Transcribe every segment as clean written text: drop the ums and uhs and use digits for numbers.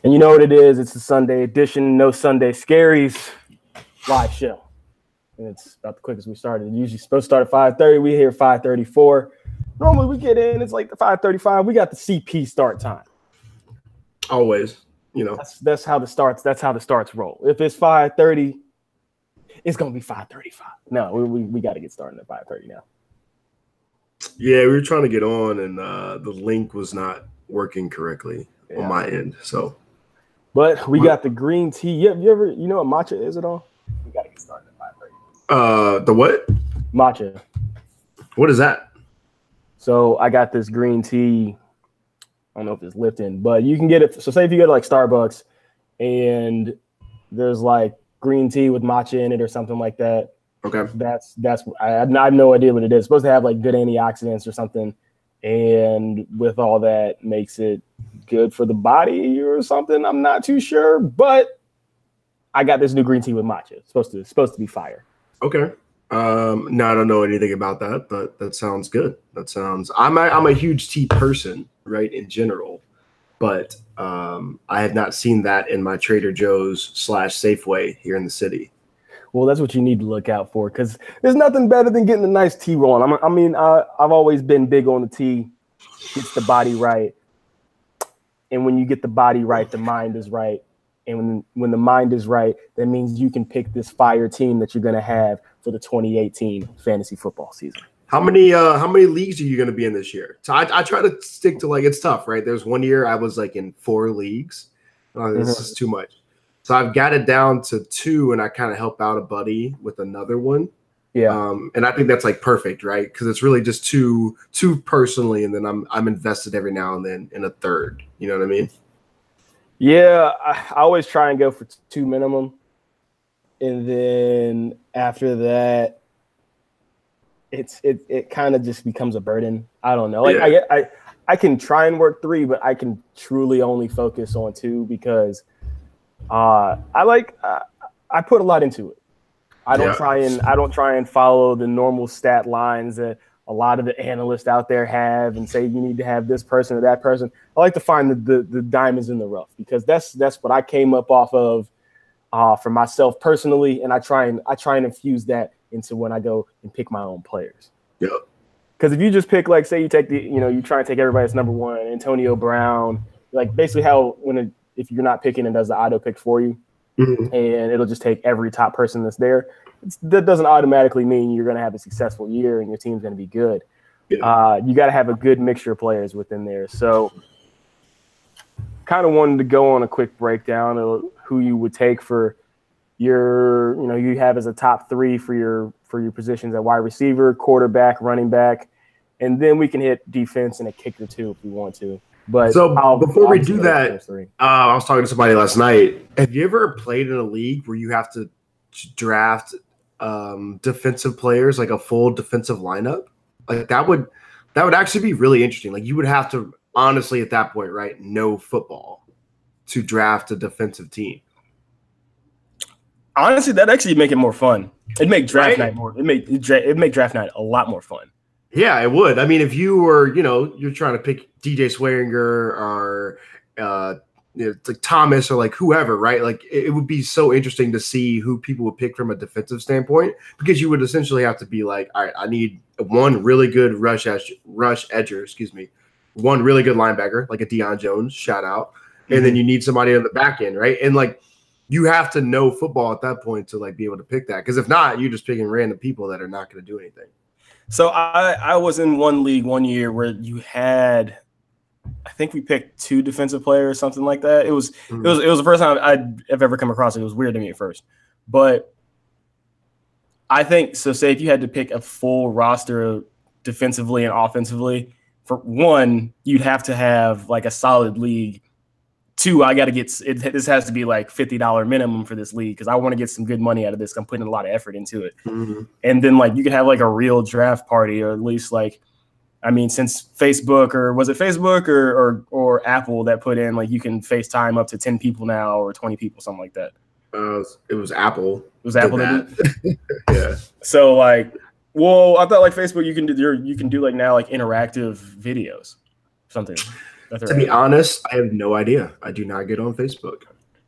And you know what it is? It's the Sunday edition, no Sunday Scaries live show. And it's about the quickest we started. It's usually supposed to start at 5:30. We here at 5:34. Normally we get in, it's like the 5:35. We got the CP start time. Always, you know. That's how the starts roll. If it's 5:30, it's gonna be 5:35. No, we got to get started at 5:30 now. Yeah, we were trying to get on, and the link was not working correctly on my end. So, but we got the green tea. You know what matcha is at all? We got to get started at 5:30. The what? Matcha. What is that? So I got this green tea. I don't know if it's Lipton, but you can get it. So say if you go to like Starbucks and there's like green tea with matcha in it or something like that. Okay. I have no idea what it is. It's supposed to have like good antioxidants or something. And with all that makes it good for the body or something. I'm not too sure, but I got this new green tea with matcha. It's supposed to be fire. Okay. No, I don't know anything about that, but that sounds good. I'm a huge tea person, right, in general, but I have not seen that in my Trader Joe's / Safeway here in the city. Well, that's what you need to look out for, because there's nothing better than getting a nice tea roll. I've always been big on the tea. Gets the body right, and when you get the body right, the mind is right. And when the mind is right, that means you can pick this fire team that you're going to have for the 2018 fantasy football season. How many leagues are you going to be in this year? So I try to stick to, like, it's tough, right? There's one year I was like in 4 leagues. This is too much. So I've got it down to 2, and I kind of help out a buddy with another one. Yeah. And I think that's like perfect, right? Because it's really just two personally, and then I'm invested every now and then in a third. You know what I mean? Yeah, I always try and go for 2 minimum, and then after that, it kind of just becomes a burden. I don't know. Like I can try and work 3, but I can truly only focus on 2 because I put a lot into it. I don't try and follow the normal stat lines that a lot of the analysts out there have and say you need to have this person or that person. I like to find the diamonds in the rough, because that's what I came up off of for myself personally, and I try and infuse that into when I go and pick my own players. Yeah. Because if you just pick, like, say you take you try and take everybody that's number 1, Antonio Brown, like basically if you're not picking, it does the auto pick for you, and it'll just take every top person that's there. That doesn't automatically mean you're going to have a successful year and your team's going to be good. Yeah. You got to have a good mixture of players within there. So kind of wanted to go on a quick breakdown of who you would take for your, you have as a top 3 for your positions at wide receiver, quarterback, running back, and then we can hit defense and a kicker too if we want to. But before we do that, I was talking to somebody last night. Have you ever played in a league where you have to draft defensive players, like a full defensive lineup? Like that would actually be really interesting. Like you would have to honestly at that point, right, know football to draft a defensive team. Honestly, that actually make it more fun. It'd make draft night more. It'd make draft night a lot more fun. Yeah, it would. I mean, if you were, you're trying to pick DJ Swearinger or it's like Thomas or like whoever, right? Like it would be so interesting to see who people would pick from a defensive standpoint, because you would essentially have to be like, all right, I need one really good rush edger, one really good linebacker, like a Deion Jones, shout out. And then you need somebody on the back end, right? And like you have to know football at that point to like be able to pick that. Because if not, you're just picking random people that are not going to do anything. So I was in one league one year where you had, I think we picked 2 defensive players, something like that. It was the first time I've ever come across it. It was weird to me at first, but I think so. Say if you had to pick a full roster defensively and offensively, for 1, you'd have to have like a solid league. 2, I got to get it. This has to be like $50 minimum for this league, because I want to get some good money out of this. I'm putting a lot of effort into it. And then like you could have like a real draft party, or at least like, I mean, since Facebook, or was it Facebook or Apple that put in like you can FaceTime up to 10 people now, or 20 people, something like that. It was Apple. It was Apple that did? Yeah. So like, well, I thought like Facebook you can do like now like interactive videos, something. To be honest, I have no idea. I do not get on Facebook.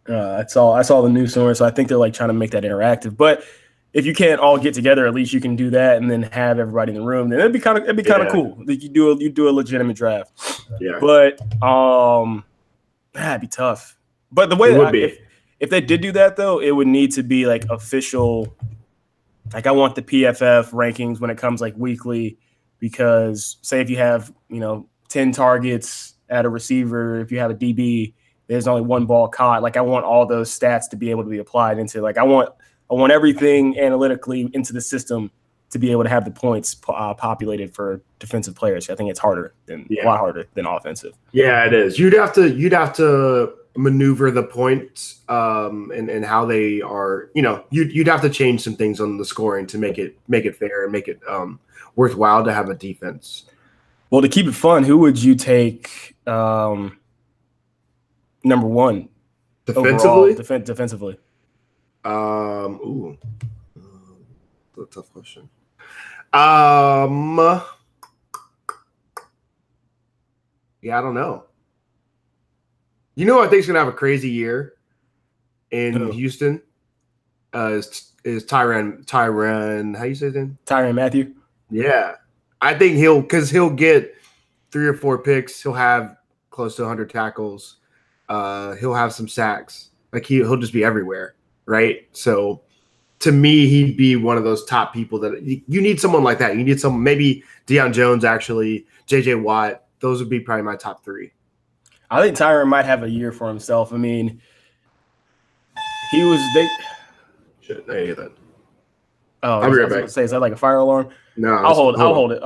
I saw the news somewhere, so I think they're like trying to make that interactive. But if you can't all get together, at least you can do that and then have everybody in the room. Then it'd be kind of cool. You do a legitimate draft. Yeah, but it'd be tough. But the way if they did do that though, it would need to be like official. Like I want the PFF rankings when it comes like weekly, because say if you have 10 targets at a receiver, if you have a DB, there's only one ball caught. Like I want all those stats to be able to be applied into. Like I want everything analytically into the system to be able to have the points populated for defensive players. I think it's a lot harder than offensive. Yeah, it is. You'd have to maneuver the points and how they are. You'd have to change some things on the scoring to make it fair and make it worthwhile to have a defense. Well, to keep it fun, who would you take number one defensively? Defensively. Ooh, that's a tough question. Yeah, I don't know. I think he's gonna have a crazy year in Houston. Is Tyrann? How you say his name? Tyrann Mathieu. Yeah, I think he'll get 3 or 4 picks. He'll have close to 100 tackles. He'll have some sacks. Like he'll just be everywhere, right? So to me, he'd be one of those top people that you need someone like that. You need someone, maybe Deion Jones, actually, JJ Watt. Those would be probably my top 3. I think Tyrann might have a year for himself. I mean, Shit, I hear that. Oh, I'll be right back. Say, is that like a fire alarm? No, I'll hold it.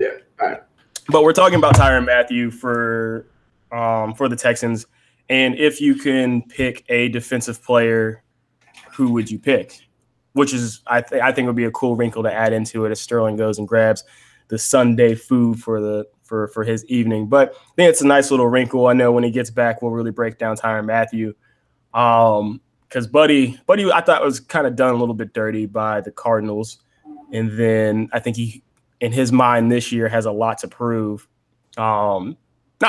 Yeah, all right. But we're talking about Tyrann Mathieu for the Texans, and if you can pick a defensive player, who would you pick? Which is, I think would be a cool wrinkle to add into it as Sterling goes and grabs the Sunday food for his evening. But I think it's a nice little wrinkle. I know when he gets back, we'll really break down Tyrann Mathieu. Because Buddy, I thought was kind of done a little bit dirty by the Cardinals, and then I think he, in his mind, this year has a lot to prove. Not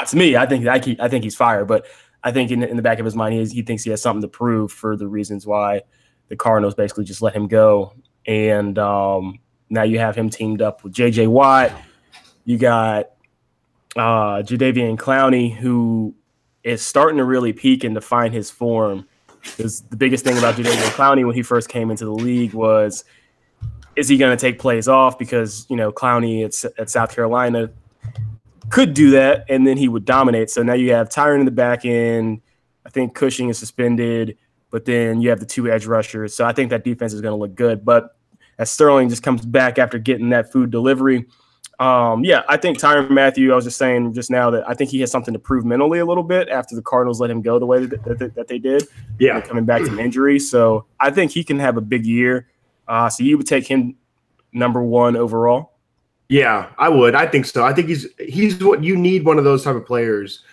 to me. I think he's fired, but I think in the back of his mind, he thinks he has something to prove for the reasons why the Cardinals basically just let him go. And now you have him teamed up with J.J. Watt. You got Jadeveon Clowney, who is starting to really peak and to find his form. Because the biggest thing about Jadeveon Clowney when he first came into the league was, is he going to take plays off? Because, Clowney at South Carolina could do that, and then he would dominate. So now you have Tyrann in the back end. I think Cushing is suspended, but then you have the 2 edge rushers. So I think that defense is going to look good. But as Sterling just comes back after getting that food delivery, I think Tyrann Mathieu, I was just saying just now that I think he has something to prove mentally a little bit after the Cardinals let him go the way that they did. Yeah. Coming back from injury. So I think he can have a big year. So you would take him number 1 overall? Yeah, I would. I think so. I think he's what you need, one of those type of players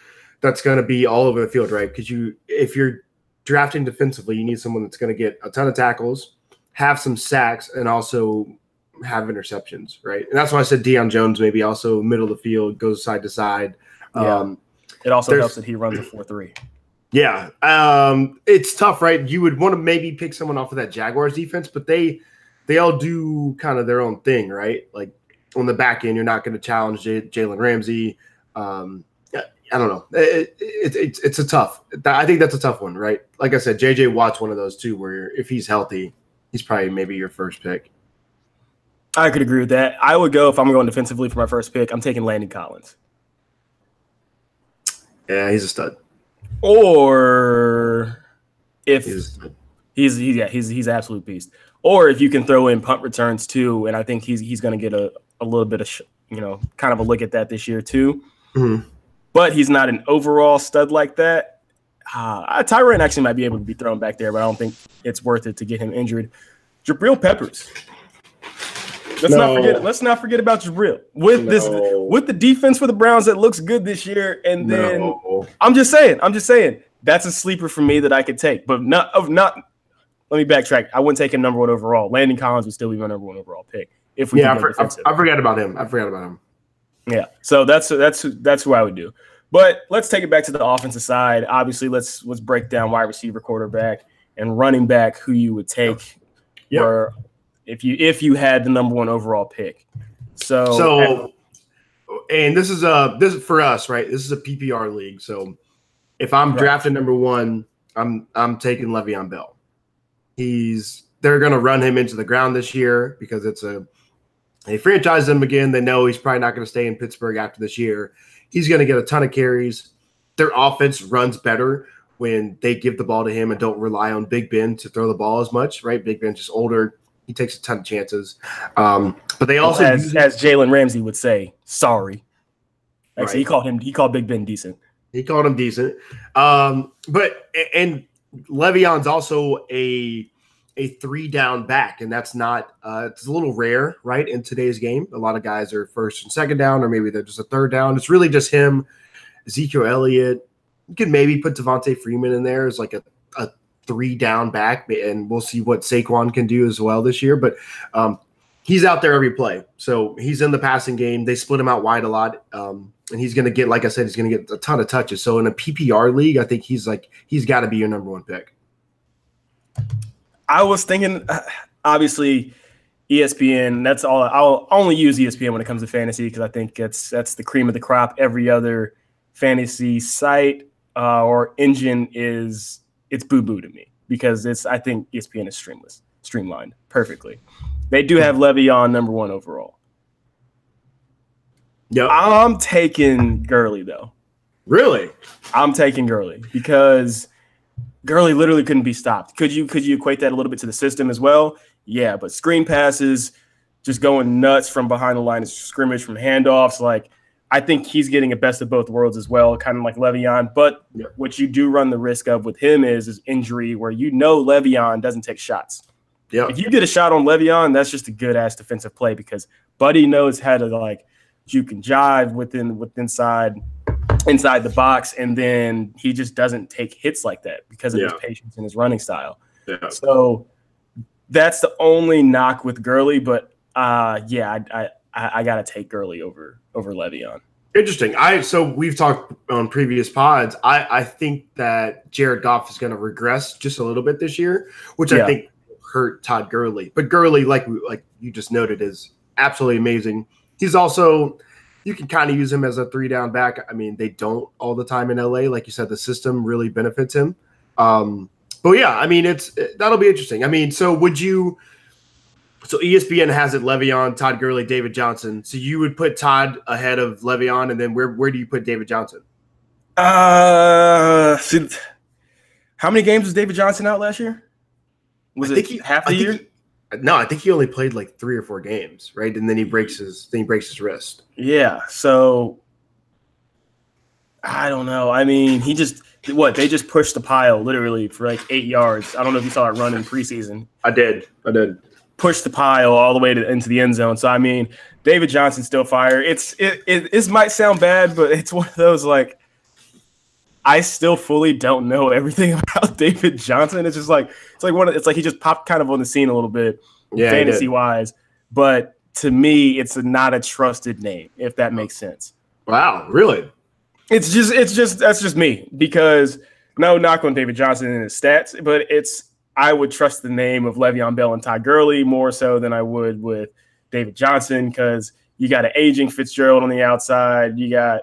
that's going to be all over the field, right? Because if you're drafting defensively, you need someone that's going to get a ton of tackles, have some sacks, and also have interceptions, right? And that's why I said Deion Jones, maybe also middle of the field, goes side to side. Yeah. It also helps that he runs a 4-3. Yeah. It's tough, right? You would want to maybe pick someone off of that Jaguars defense, but they all do kind of their own thing, right? Like on the back end, you're not going to challenge Jalen Ramsey. I don't know. It's a tough. I think that's a tough one, right? Like I said, J.J. Watt's one of those too, where if he's healthy, he's probably maybe your first pick. I could agree with that. I would go, if I'm going defensively for my first pick, I'm taking Landon Collins. Yeah, he's a stud. Or if he's an absolute beast. Or if you can throw in punt returns too, and I think he's going to get a little bit of kind of a look at that this year too. Mm-hmm. But he's not an overall stud like that. Tyrann actually might be able to be thrown back there, but I don't think it's worth it to get him injured. Jabril Peppers. Let's not forget about Jabril with the defense for the Browns that looks good this year. And then I'm just saying that's a sleeper for me that I could take, but not. Let me backtrack. I wouldn't take him number 1 overall. Landon Collins would still be my number 1 overall pick if we. Yeah, I forgot about him. Yeah, so that's who I would do. But let's take it back to the offensive side. Obviously, let's break down wide receiver, quarterback, and running back who you would take where if you had the number 1 overall pick. So and this is for us, right? This is a PPR league. So if I'm drafting number 1, I'm taking Le'Veon Bell. They're going to run him into the ground this year because they franchise him again. They know he's probably not going to stay in Pittsburgh after this year. He's going to get a ton of carries. Their offense runs better when they give the ball to him and don't rely on Big Ben to throw the ball as much, right? Big Ben's just older. He takes a ton of chances. But they also, as Jalen Ramsey would say, sorry. Actually, he called Big Ben decent. He called him decent. But Le'Veon's also a 3-down back, and that's not it's a little rare, right? In today's game, a lot of guys are first and second down, or maybe they're just a third down. It's really just him, Ezekiel Elliott. You could maybe put Devontae Freeman in there as like a 3-down back, and we'll see what Saquon can do as well this year. But he's out there every play, so he's in the passing game. They split him out wide a lot, and he's going to get, like I said, he's going to get a ton of touches. So in a PPR league, I think he's got to be your number 1 pick. I was thinking, obviously, ESPN. That's all. I'll only use ESPN when it comes to fantasy because I think that's the cream of the crop. Every other fantasy site or engine it's boo boo to me because I think ESPN is streamlined perfectly. They do have Le'Veon number 1 overall. Yeah, I'm taking Gurley though. Really, I'm taking Gurley because Gurley literally couldn't be stopped. Could you equate that a little bit to the system as well? Yeah, but screen passes, just going nuts from behind the line of scrimmage, from handoffs. Like, I think he's getting a best of both worlds as well, kind of like Le'Veon. But what you do run the risk of with him is injury, where Le'Veon doesn't take shots. Yeah. If you get a shot on Le'Veon, that's just a good ass defensive play because Buddy knows how to like juke and jive inside the box, and then he just doesn't take hits like that because of his patience and his running style. Yeah. So that's the only knock with Gurley, but I gotta take Gurley over Le'Veon. Interesting. So we've talked on previous pods. I think that Jared Goff is going to regress just a little bit this year, which I think hurt Todd Gurley. But Gurley, like you just noted, is absolutely amazing. He's also, you can kind of use him as a 3-down back. I mean, they don't all the time in LA. Like you said, the system really benefits him. But yeah, I mean, that'll be interesting. I mean, so ESPN has it Le'Veon, Todd Gurley, David Johnson. So you would put Todd ahead of Le'Veon, and then where do you put David Johnson? How many games was David Johnson out last year? Was it half the year? No, I think he only played like 3 or 4 games, right? And then he breaks his wrist. Yeah. So I don't know. I mean, they just pushed the pile literally for like 8 yards. I don't know if you saw it run in preseason. I did. Pushed the pile all the way into the end zone. So I mean, David Johnson's still fire. It might sound bad, but it's one of those like I still fully don't know everything about David Johnson. It's just like it's like he just popped kind of on the scene a little bit, fantasy wise. But to me, it's not a trusted name, if that makes sense. Wow, really? That's just me, because no knock on David Johnson and his stats, but I would trust the name of Le'Veon Bell and Todd Gurley more so than I would with David Johnson, because you got an aging Fitzgerald on the outside. You got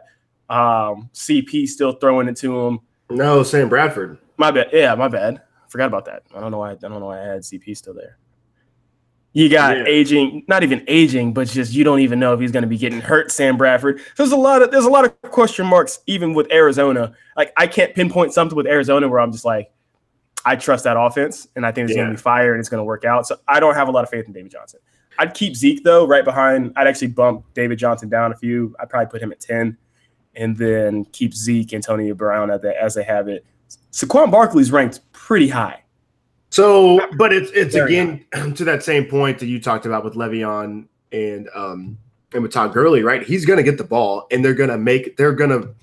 CP still throwing it to him. No, Sam Bradford. My bad. Yeah, my bad. Forgot about that. I don't know why I had CP still there. You got aging, not even aging, but just you don't even know if he's going to be getting hurt. Sam Bradford. There's a lot of question marks even with Arizona. Like, I can't pinpoint something with Arizona where I'm just like, I trust that offense, and I think it's going to be fire and it's going to work out. So I don't have a lot of faith in David Johnson. I'd keep Zeke though right behind. I'd actually bump David Johnson down a few. I'd probably put him at 10. And then keep Zeke, Antonio Brown as they have it. Saquon Barkley's ranked pretty high. So, but it's again to that same point that you talked about with Le'Veon and with Todd Gurley, right? He's going to get the ball, and they're going to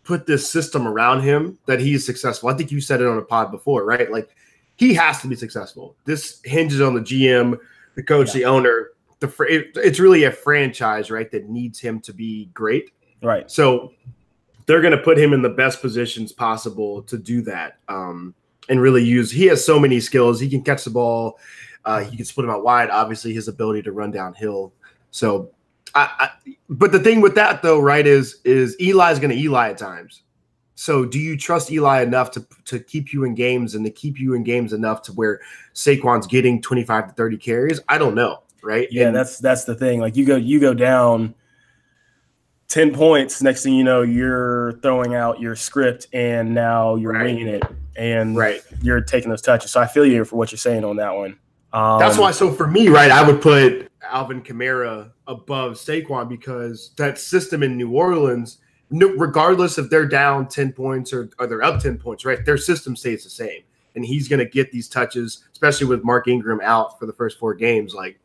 put this system around him that he's successful. I think you said it on a pod before, right? Like, he has to be successful. This hinges on the GM, the coach, the owner. It's really a franchise, right, that needs him to be great. Right. So they're going to put him in the best positions possible to do that, and really use. He has so many skills. He can catch the ball. He can split him out wide. Obviously, his ability to run downhill. So, but the thing with that though, right, is Eli's going to Eli at times. So, do you trust Eli enough to keep you in games and to keep you in games enough to where Saquon's getting 25 to 30 carries? I don't know, right? Yeah, and that's the thing. Like you go down 10 points. Next thing you know, you're throwing out your script, and now you're winging it, and you're taking those touches. So I feel you for what you're saying on that one. That's why. So for me, right, I would put Alvin Kamara above Saquon because that system in New Orleans, regardless if they're down 10 points or they're up 10 points, right, their system stays the same. And he's going to get these touches, especially with Mark Ingram out for the first 4 games. Like,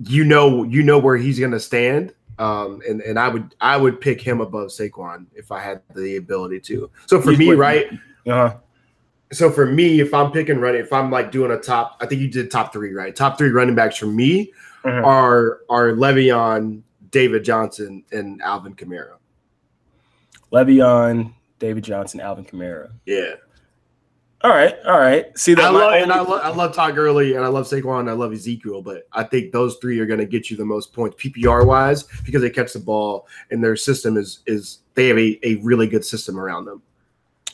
you know where he's going to stand. And I would pick him above Saquon if I had the ability to. So for me, right? So for me, if I'm picking if I'm like doing a top, I think you did top 3, right? Top 3 running backs for me are Le'Veon, David Johnson, and Alvin Kamara. Le'Veon, David Johnson, Alvin Kamara. Yeah. All right. See that? I love Todd Gurley, and I love Saquon, and I love Ezekiel, but I think those 3 are going to get you the most points PPR wise because they catch the ball, and their system is they have a really good system around them.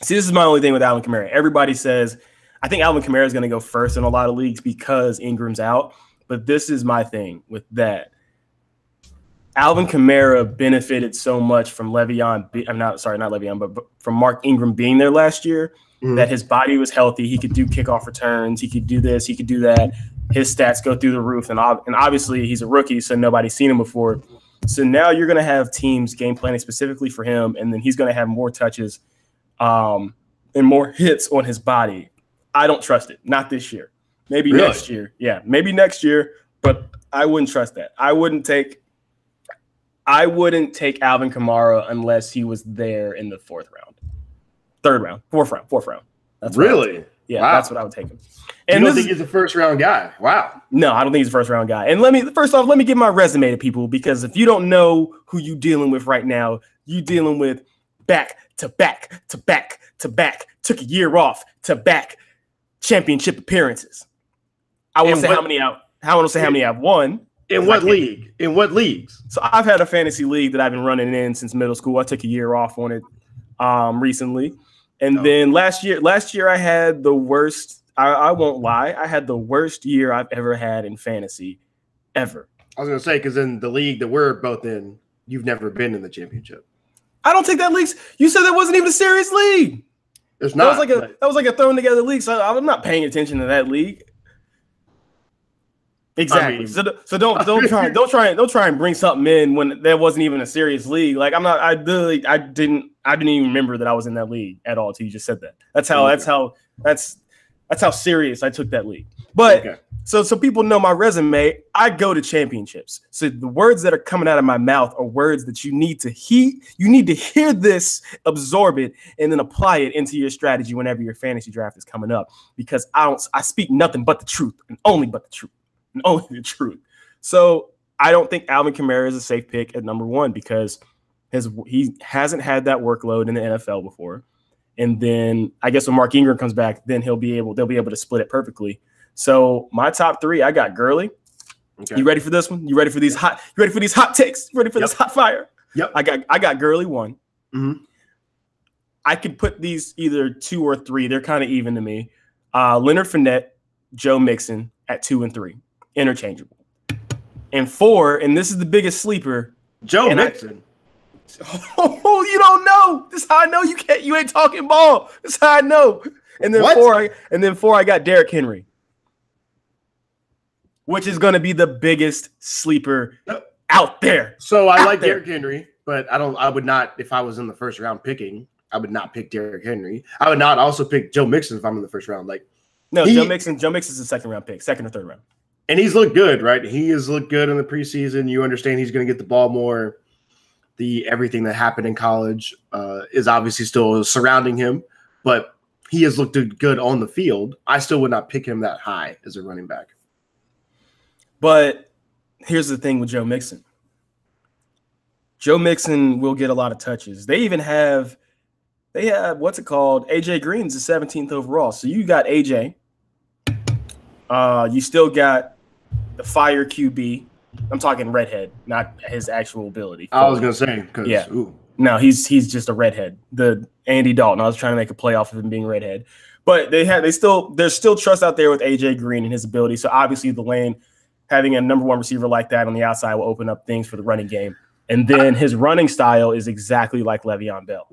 See, this is my only thing with Alvin Kamara. Everybody says, I think Alvin Kamara is going to go first in a lot of leagues because Ingram's out. But this is my thing with that. Alvin Kamara benefited so much from not Le'Veon, but from Mark Ingram being there last year that his body was healthy. He could do kickoff returns. He could do this. He could do that. His stats go through the roof. And obviously he's a rookie, so nobody's seen him before. So now you're going to have teams game planning specifically for him, and then he's going to have more touches and more hits on his body. I don't trust it. Not this year. Maybe next year. Yeah, maybe next year, but I wouldn't trust that. I wouldn't take Alvin Kamara unless he was there in the 4th round. 3rd round. 4th round. That's really? Yeah, wow. That's what I would take him. And you don't think he's a 1st round guy? Wow. No, I don't think he's a 1st round guy. And let me give my resume to people, because if you don't know who you dealing with right now, you dealing with back to back to back to back, took a year off to back championship appearances. I won't say how many I've won. In what league? In what leagues? So I've had a fantasy league that I've been running in since middle school. I took a year off on it recently. And then last year I had the worst, I won't lie, I had the worst year I've ever had in fantasy ever. I was going to say, because in the league that we're both in, you've never been in the championship. I don't take that league. You said that wasn't even a serious league. It's not. That was like a thrown together league. So I'm not paying attention to that league. Exactly. I mean, so don't try and bring something in when there wasn't even a serious league. Like I didn't even remember that I was in that league at all until you just said that. That's how serious I took that league. But so people know my resume. I go to championships. So the words that are coming out of my mouth are words that you need to hear this, absorb it, and then apply it into your strategy whenever your fantasy draft is coming up. Because I speak nothing but the truth and only but the truth. And only the truth. So I don't think Alvin Kamara is a safe pick at number 1 because he hasn't had that workload in the NFL before. And then I guess when Mark Ingram comes back, then they'll be able to split it perfectly. So my top 3, I got Gurley. Okay. You ready for this one? You ready for these hot takes? You ready for this hot fire? Yep. I got Gurley 1. Mm-hmm. I could put these either 2 or 3. They're kind of even to me. Leonard Fournette, Joe Mixon at 2 and 3. Interchangeable. And 4, and this is the biggest sleeper, Joe Mixon. Oh, you don't know. This is how I know you ain't talking ball. This is how I know. And then what? 4, I got Derrick Henry, which is going to be the biggest sleeper out there. So I like Derrick Henry, but I would not, if I was in the 1st round picking, I would not pick Derrick Henry. I would not also pick Joe Mixon if I'm in the 1st round. Joe Mixon's a 2nd round pick, 2nd or 3rd round. And he's looked good, right? He has looked good in the preseason. You understand he's going to get the ball more. Everything that happened in college is obviously still surrounding him, but he has looked good on the field. I still would not pick him that high as a running back. But here's the thing with Joe Mixon. Joe Mixon will get a lot of touches. They have what's it called? AJ Green's the 17th overall. So you got AJ. You still got the fire QB. I'm talking redhead, not his actual ability. I was gonna say because no, he's just a redhead. The Andy Dalton. I was trying to make a play off of him being redhead, but there's still trust out there with AJ Green and his ability. So obviously the lane having a number one receiver like that on the outside will open up things for the running game. And then his running style is exactly like Le'Veon Bell.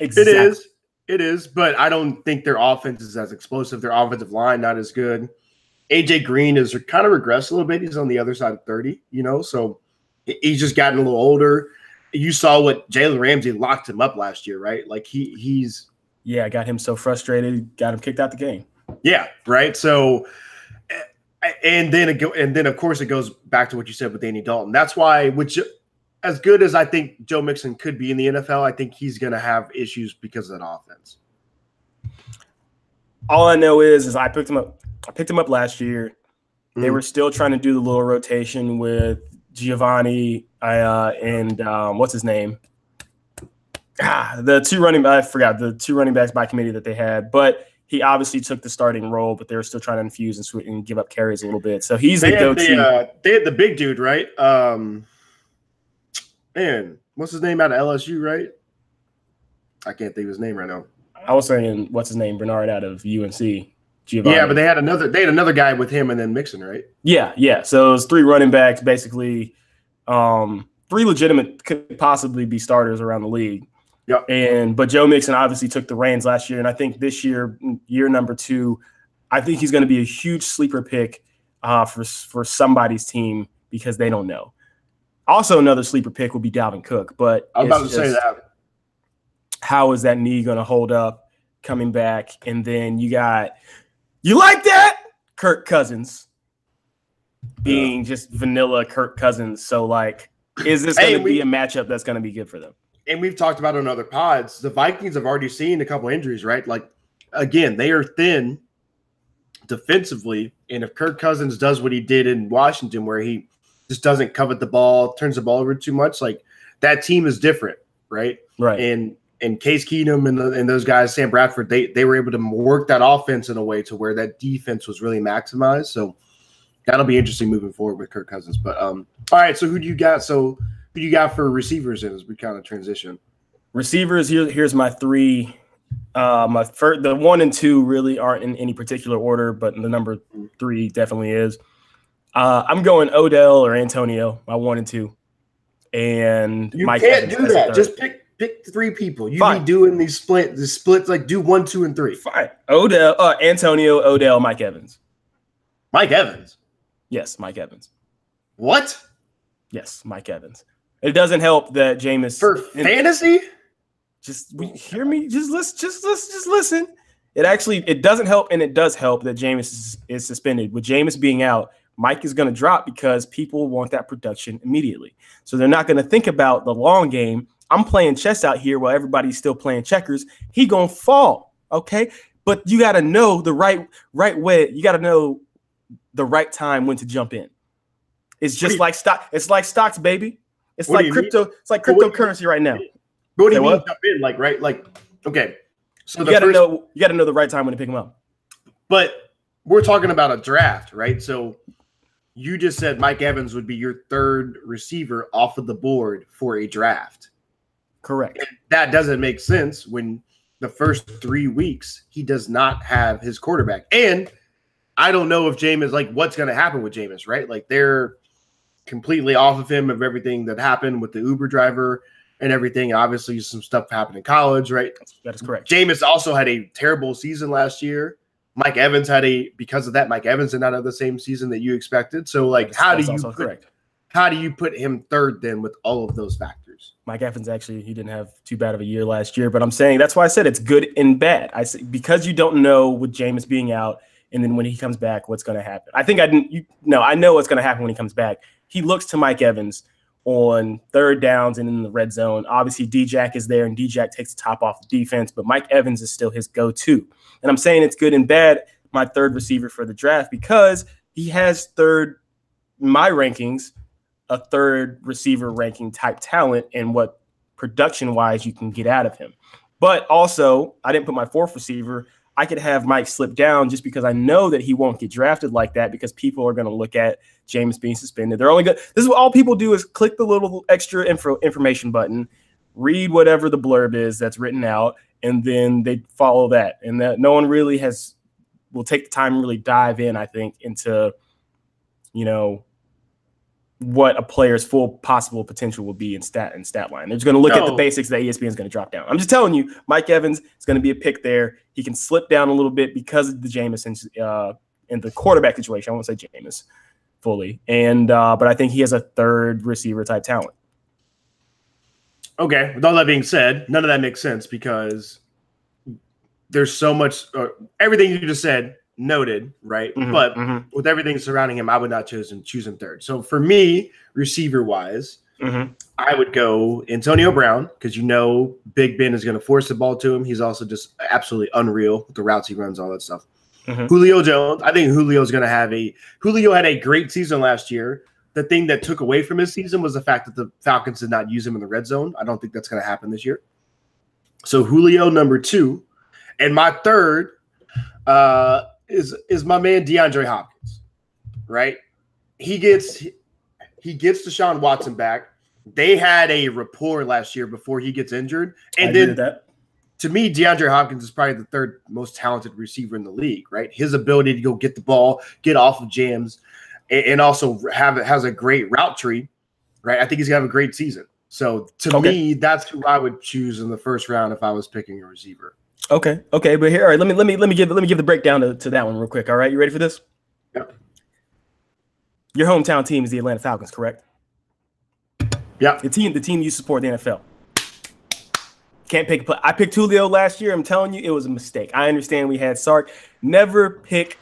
Exactly. It is, but I don't think their offense is as explosive. Their offensive line not as good. AJ Green is kind of regressed a little bit. He's on the other side of 30, so he's just gotten a little older. You saw what Jalen Ramsey locked him up last year, right? Like he's got him so frustrated, got him kicked out the game. Yeah, right. So, and then of course it goes back to what you said with Andy Dalton. That's why, as good as I think Joe Mixon could be in the NFL, I think he's going to have issues because of that offense. All I know is I picked him up. I picked him up last year. They were still trying to do the little rotation with Giovanni and what's his name? The two running backs by committee that they had. But he obviously took the starting role, but they were still trying to infuse and give up carries a little bit. So he's the go-to. They had the big dude, right? Man, what's his name out of LSU, right? I can't think of his name right now. I was saying, what's his name? Bernard out of UNC. Giovanni. Yeah, but they had another guy with him and then Mixon, right? Yeah. So it was three running backs, basically. Three legitimate could possibly be starters around the league. Yeah. But Joe Mixon obviously took the reins last year, and I think this year number 2, I think he's going to be a huge sleeper pick for somebody's team because they don't know. Also, another sleeper pick would be Dalvin Cook, but I was about to say that. How is that knee going to hold up coming back? And then you like that? Kirk Cousins being just vanilla Kirk Cousins. So, is this going to be a matchup that's going to be good for them? And we've talked about on other pods, the Vikings have already seen a couple injuries, right? Again, they are thin defensively. And if Kirk Cousins does what he did in Washington, where he just doesn't covet the ball, turns the ball over too much, that team is different, right? Right. And Case Keenum and those guys, Sam Bradford, they were able to work that offense in a way to where that defense was really maximized. So that'll be interesting moving forward with Kirk Cousins. But all right, so who do you got? So who do you got for receivers as we kind of transition? Receivers, here's my 3. The 1 and 2 really aren't in any particular order, but the number 3 definitely is. I'm going Odell or Antonio, my 1 and 2. And you Mike can't Evans do that. Just pick 3 people. You be doing these splits, do 1, 2, and 3. Fine. Antonio, Odell, Mike Evans. Mike Evans? Yes, Mike Evans. What? Yes, Mike Evans. It doesn't help that Jameis for fantasy. Hear me. Just listen. It doesn't help, and it does help that Jameis is suspended. With Jameis being out, Mike is going to drop because people want that production immediately. So they're not going to think about the long game. I'm playing chess out here while everybody's still playing checkers. He gonna fall, okay? But you got to know the right way. You got to know the right time when to jump in. It's just like stock. It's like stocks, baby. It's like crypto. It's like cryptocurrency right now. What do you mean jump in? Okay. So you got to know the right time when to pick them up. But we're talking about a draft, right? So you just said Mike Evans would be your 3rd receiver off of the board for a draft. Correct. And that doesn't make sense when the first 3 weeks he does not have his quarterback. And I don't know if Jameis, what's going to happen with Jameis, right? They're completely off of him of everything that happened with the Uber driver and everything. Obviously, some stuff happened in college, right? That is correct. Jameis also had a terrible season last year. Mike Evans because of that, Mike Evans did not have the same season that you expected. So, how do you put him 3rd then with all of those factors? Mike Evans he didn't have too bad of a year last year, but I'm saying that's why I said it's good and bad. I say because you don't know with Jameis being out, and then when he comes back, what's going to happen. I know what's going to happen when he comes back. He looks to Mike Evans on 3rd downs and in the red zone. Obviously, D-Jack is there, and D-Jack takes the top off the defense, but Mike Evans is still his go-to. And I'm saying it's good and bad, my 3rd receiver for the draft, because he has 3rd, in my rankings, a third receiver ranking type talent and what production wise you can get out of him. But also, I didn't put my fourth receiver. I could have Mike slip down just because I know that he won't get drafted like that because people are going to look at James being suspended. They're only good. This is what all people do is click the little extra information button, read whatever the blurb is that's written out, and then they follow that. And that no one really will take the time and really dive in, I think, into, what a player's full possible potential will be in stat line. They're just going to look at the basics that ESPN is going to drop down. I'm just telling you, Mike Evans is going to be a pick there. He can slip down a little bit because of the Jameis in the quarterback situation. I won't say Jameis fully, but I think he has a third receiver type talent. Okay, with all that being said, none of that makes sense because there's so much. Everything you just said. Noted, right? But with everything surrounding him, I would not choose him third. So for me, receiver-wise, I would go Antonio Brown because Big Ben is going to force the ball to him. He's also just absolutely unreal with the routes he runs, all that stuff. Julio Jones, I think Julio's going to have Julio had a great season last year. The thing that took away from his season was the fact that the Falcons did not use him in the red zone. I don't think that's going to happen this year. So Julio, number 2. And my third, is my man DeAndre Hopkins, right? He gets Deshaun Watson back. They had a rapport last year before he gets injured. And then to me, DeAndre Hopkins is probably the third most talented receiver in the league, right? His ability to go get the ball, get off of jams, and also has a great route tree, right? I think he's going to have a great season. So to me, that's who I would choose in the first round if I was picking a receiver. Okay, but here, all right. Let me give the breakdown to that one real quick. All right, you ready for this? Yep. Your hometown team is the Atlanta Falcons, correct? Yeah. The team you support in the NFL. Can't pick a play. I picked Julio last year. I'm telling you, it was a mistake. I understand we had Sark. Never pick.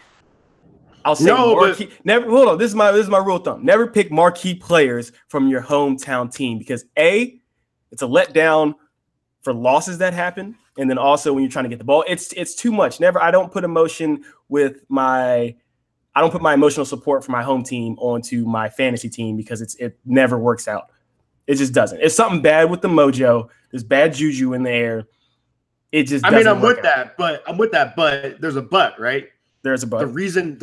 I'll say marquee. Never. Hold on. This is my rule of thumb. Never pick marquee players from your hometown team because it's a letdown for losses that happen. And then also when you're trying to get the ball, it's too much. I don't put emotional support for my home team onto my fantasy team because it never works out. It just doesn't. It's something bad with the mojo. There's bad juju in the air. It just doesn't I'm with that, but there's a but, right? There's a but. The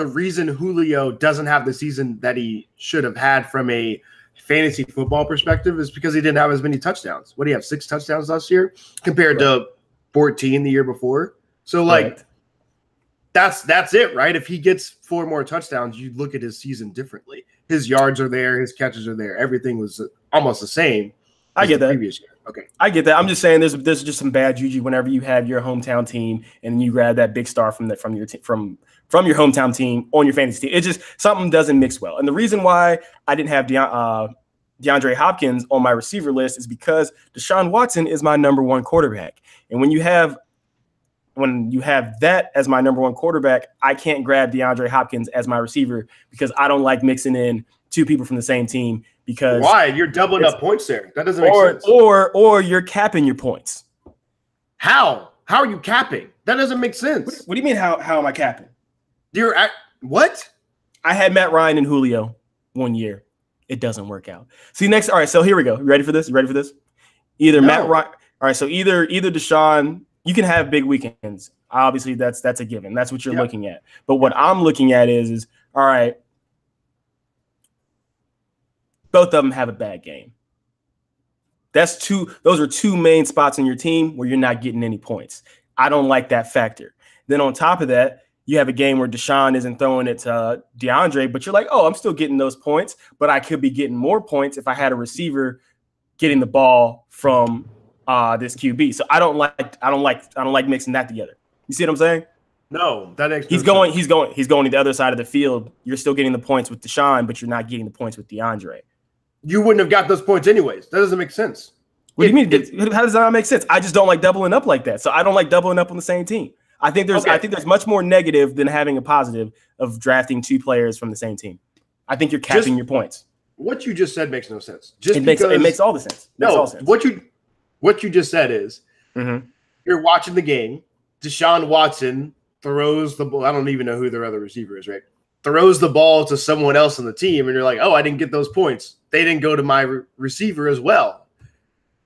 reason Julio doesn't have the season that he should have had from a fantasy football perspective is because he didn't have as many touchdowns. What do you have? 6 touchdowns last year compared to 14 the year before. So that's it, right? If he gets 4 more touchdowns, you look at his season differently. His yards are there, his catches are there. Everything was almost the same. I get that. Previous year. Okay. I get that. I'm just saying there's just some bad juju whenever you have your hometown team and you grab that big star from your hometown team on your fantasy team. It just something doesn't mix well. And the reason why I didn't have DeAndre Hopkins on my receiver list is because Deshaun Watson is my number 1 quarterback. And when you have that as my number 1 quarterback, I can't grab DeAndre Hopkins as my receiver because I don't like mixing in 2 people from the same team. Because why? You're doubling up points there. That doesn't make sense. Or you're capping your points. How? How are you capping? That doesn't make sense. What do you mean? How am I capping? What? I had Matt Ryan and Julio 1 year. It doesn't work out. See next. All right. So here we go. You ready for this? Either Matt Ryan. All right. So either Deshaun. You can have big weekends. Obviously, that's a given. That's what you're looking at. But what I'm looking at is all right. Both of them have a bad game. Those are 2 main spots in your team where you're not getting any points. I don't like that factor. Then on top of that, you have a game where Deshaun isn't throwing it to DeAndre, but you're like, oh, I'm still getting those points, but I could be getting more points if I had a receiver getting the ball from this QB. So I don't like mixing that together. You see what I'm saying? No, that makes he's going to the other side of the field. You're still getting the points with Deshaun, but you're not getting the points with DeAndre. You wouldn't have got those points anyways. That doesn't make sense. What do you mean? How does that not make sense? I just don't like doubling up like that. So I don't like doubling up on the same team. I think there's much more negative than having a positive of drafting 2 players from the same team. I think you're capping your points. What you just said makes no sense. It makes all the sense. What you just said is you're watching the game. Deshaun Watson throws the ball. I don't even know who their other receiver is, right? Throws the ball to someone else on the team, and you're like, oh, I didn't get those points. they didn't go to my receiver as well.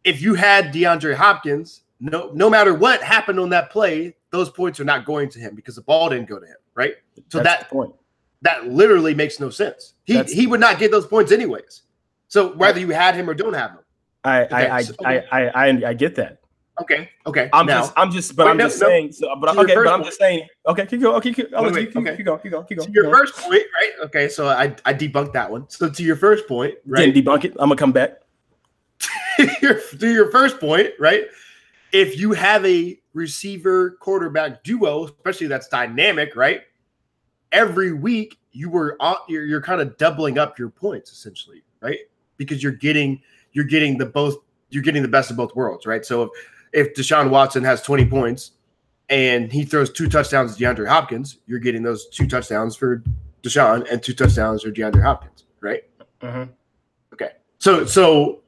If you had DeAndre Hopkins, no matter what happened on that play, those points are not going to him because the ball didn't go to him, right? So That's the point. That literally makes no sense. He would not get those points anyways. So whether you had him or don't have him. I get that. Okay. I'm just saying. Okay, keep going. Keep going. To your first point, right? Okay, so I debunked that one. So to your first point, right? Didn't debunk it. I'm gonna come back. to your first point, right? If you have a receiver quarterback duo, especially that's dynamic, right? Every week you're kind of doubling up your points essentially, right? Because you're getting the best of both worlds, right? So if Deshaun Watson has 20 points and he throws 2 touchdowns to DeAndre Hopkins, you're getting those 2 touchdowns for Deshaun and 2 touchdowns for DeAndre Hopkins, right? Mm-hmm. Okay. So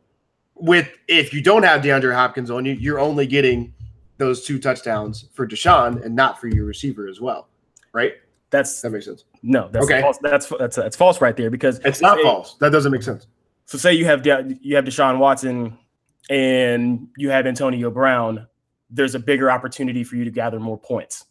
if you don't have DeAndre Hopkins on you, you're only getting those 2 touchdowns for Deshaun and not for your receiver as well, right? That makes sense. No, that's okay. False. That's false right there because it's not false. That doesn't make sense. So say you have Deshaun Watson and you have Antonio Brown, there's a bigger opportunity for you to gather more points.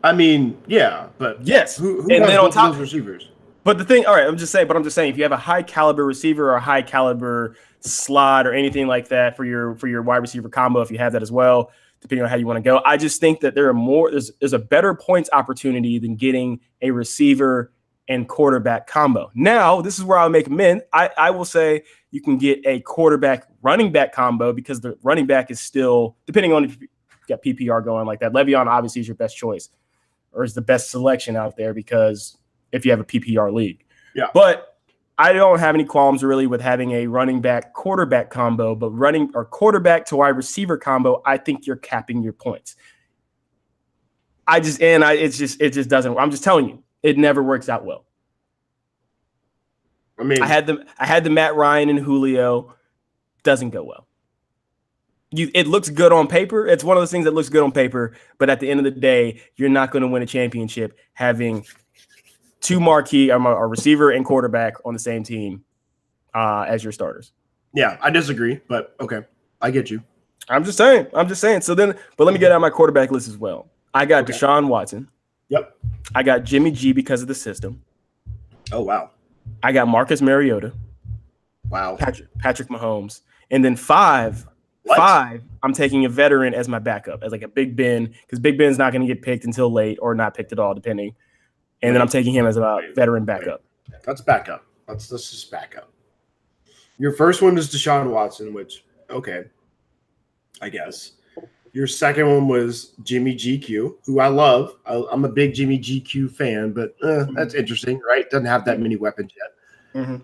I mean, yeah, but yes, who and then on top of those receivers. But the thing, all right, I'm just saying, if you have a high caliber receiver or a high caliber slot or anything like that for your wide receiver combo, if you have that as well, depending on how you want to go, I just think that there's a better points opportunity than getting a receiver and quarterback combo. Now, this is where I'll make amends. I will say you can get a quarterback running back combo because the running back is still, depending on if you got PPR going like that, Le'Veon obviously is your best choice or is the best selection out there because if you have a PPR league. Yeah. But I don't have any qualms really with having a running back quarterback combo, but running or quarterback to wide receiver combo, I think you're capping your points. It just doesn't. I'm just telling you, it never works out well. I mean, I had the Matt Ryan and Julio, doesn't go well. It looks good on paper. It's one of those things that looks good on paper, but at the end of the day, you're not going to win a championship having 2 marquee, a receiver and quarterback on the same team as your starters. Yeah, I disagree, but okay, I get you. I'm just saying. So then, but let me get out my quarterback list as well. I got Deshaun Watson. Yep. I got Jimmy G because of the system. Oh, wow. I got Marcus Mariota. Wow. Patrick Mahomes. And then 5, I'm taking a veteran as my backup, as like a Big Ben, because Big Ben's not going to get picked until late or not picked at all, depending. And then I'm taking him as a veteran backup. That's backup. Let's just back up. Your first one is Deshaun Watson, which, okay, I guess. Your second one was Jimmy GQ, who I love. I'm a big Jimmy GQ fan, but that's interesting, right? Doesn't have that many weapons yet. Mm-hmm.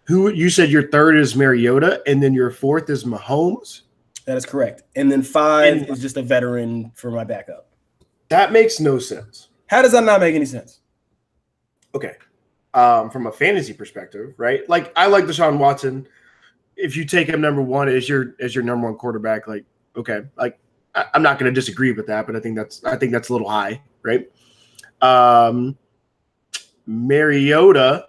Who you said your third is Mariota, and then your fourth is Mahomes? That is correct. And then 5 is just a veteran for my backup. That makes no sense. How does that not make any sense? Okay. From a fantasy perspective, right? Like I like Deshaun Watson. If you take him number 1 as your number 1 quarterback, like okay, like I'm not going to disagree with that, but I think that's a little high, right? Mariota.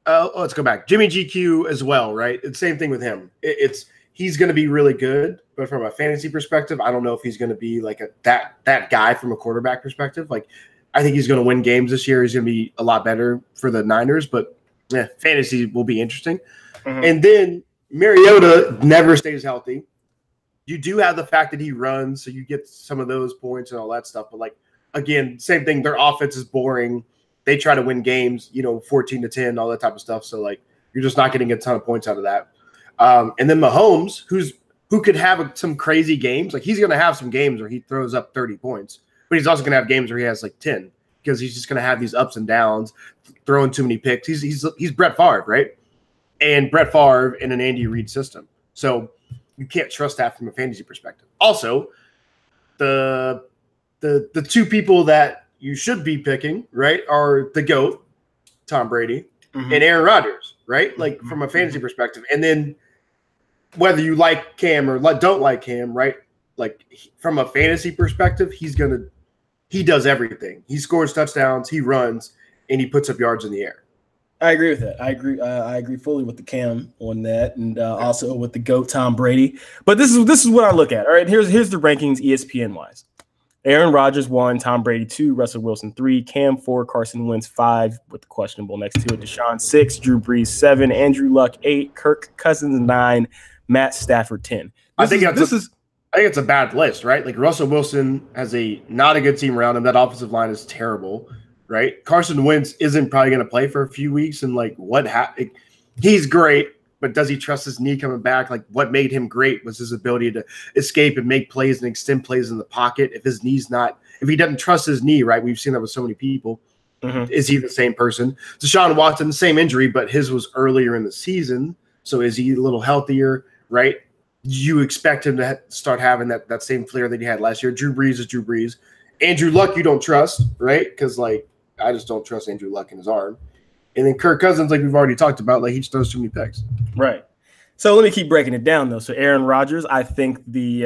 Let's go back. Jimmy GQ as well, right? It's the same thing with him. He's going to be really good, but from a fantasy perspective, I don't know if he's going to be like that guy from a quarterback perspective. Like I think he's going to win games this year. He's going to be a lot better for the Niners, but yeah, fantasy will be interesting. Mm-hmm. And then Mariota never stays healthy. You do have the fact that he runs, so you get some of those points and all that stuff. But like again, same thing. Their offense is boring. They try to win games, 14-10, all that type of stuff. So like you're just not getting a ton of points out of that. And then Mahomes, who could have some crazy games. Like he's going to have some games where he throws up 30 points, but he's also going to have games where he has like 10 because he's just going to have these ups and downs, throwing too many picks. He's Brett Favre, right? And Brett Favre in an Andy Reid system. So you can't trust that from a fantasy perspective. Also, the 2 people that you should be picking, right, are the GOAT, Tom Brady, and Aaron Rodgers, right? Like from a fantasy perspective. And then whether you like Cam or don't like Cam, right? Like from a fantasy perspective, he does everything. He scores touchdowns, he runs, and he puts up yards in the air. I agree with that. I agree fully with the Cam on that, and also with the GOAT Tom Brady. But this is what I look at. All right, here's the rankings ESPN wise. Aaron Rodgers 1, Tom Brady 2, Russell Wilson 3, Cam 4, Carson Wentz 5 with the questionable next to it, Deshaun 6, Drew Brees 7, Andrew Luck 8, Kirk Cousins 9, Matt Stafford 10. I think it's a bad list, right? Like Russell Wilson has not a good team around him. That offensive line is terrible, right? Carson Wentz isn't probably going to play for a few weeks, and like he's great, but does he trust his knee coming back? Like what made him great was his ability to escape and make plays and extend plays in the pocket. If he doesn't trust his knee, right? We've seen that with so many people. Mm-hmm. Is he the same person? Deshaun Watson, the same injury, but his was earlier in the season. So is he a little healthier, right? You expect him to start having that same flair that he had last year. Drew Brees is Drew Brees. Andrew Luck, you don't trust, right? Because like I just don't trust Andrew Luck in his arm. And then Kirk Cousins, like we've already talked about, like he just throws too many picks. Right. So let me keep breaking it down though. So Aaron Rodgers, I think the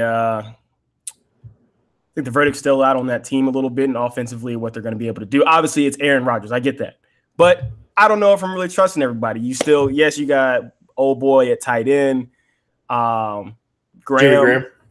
verdict's still out on that team a little bit, and offensively what they're going to be able to do. Obviously, it's Aaron Rodgers. I get that, but I don't know if I'm really trusting everybody. You got old boy at tight end. Graham.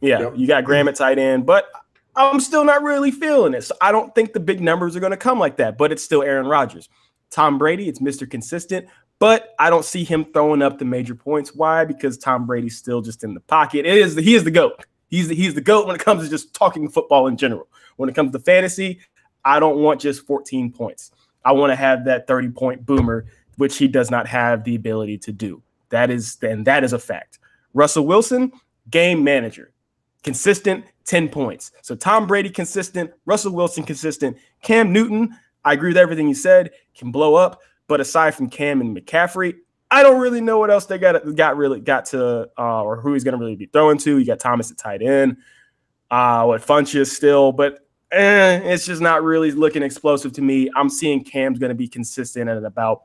Yeah, yep. You got Graham at tight end, but I'm still not really feeling it. So I don't think the big numbers are going to come like that, but it's still Aaron Rodgers. Tom Brady, it's Mr. Consistent, but I don't see him throwing up the major points. Why? Because Tom Brady's still just in the pocket. He is the GOAT. He's the GOAT when it comes to just talking football in general. When it comes to fantasy, I don't want just 14 points. I want to have that 30-point boomer, which he does not have the ability to do. That is a fact. Russell Wilson, game manager, consistent, 10 points. So Tom Brady consistent, Russell Wilson consistent, Cam Newton, I agree with everything you said, can blow up. But aside from Cam and McCaffrey, I don't really know what else they got to or who he's going to really be throwing to. You got Thomas at tight end, Funchess still, but it's just not really looking explosive to me. I'm seeing Cam's going to be consistent at about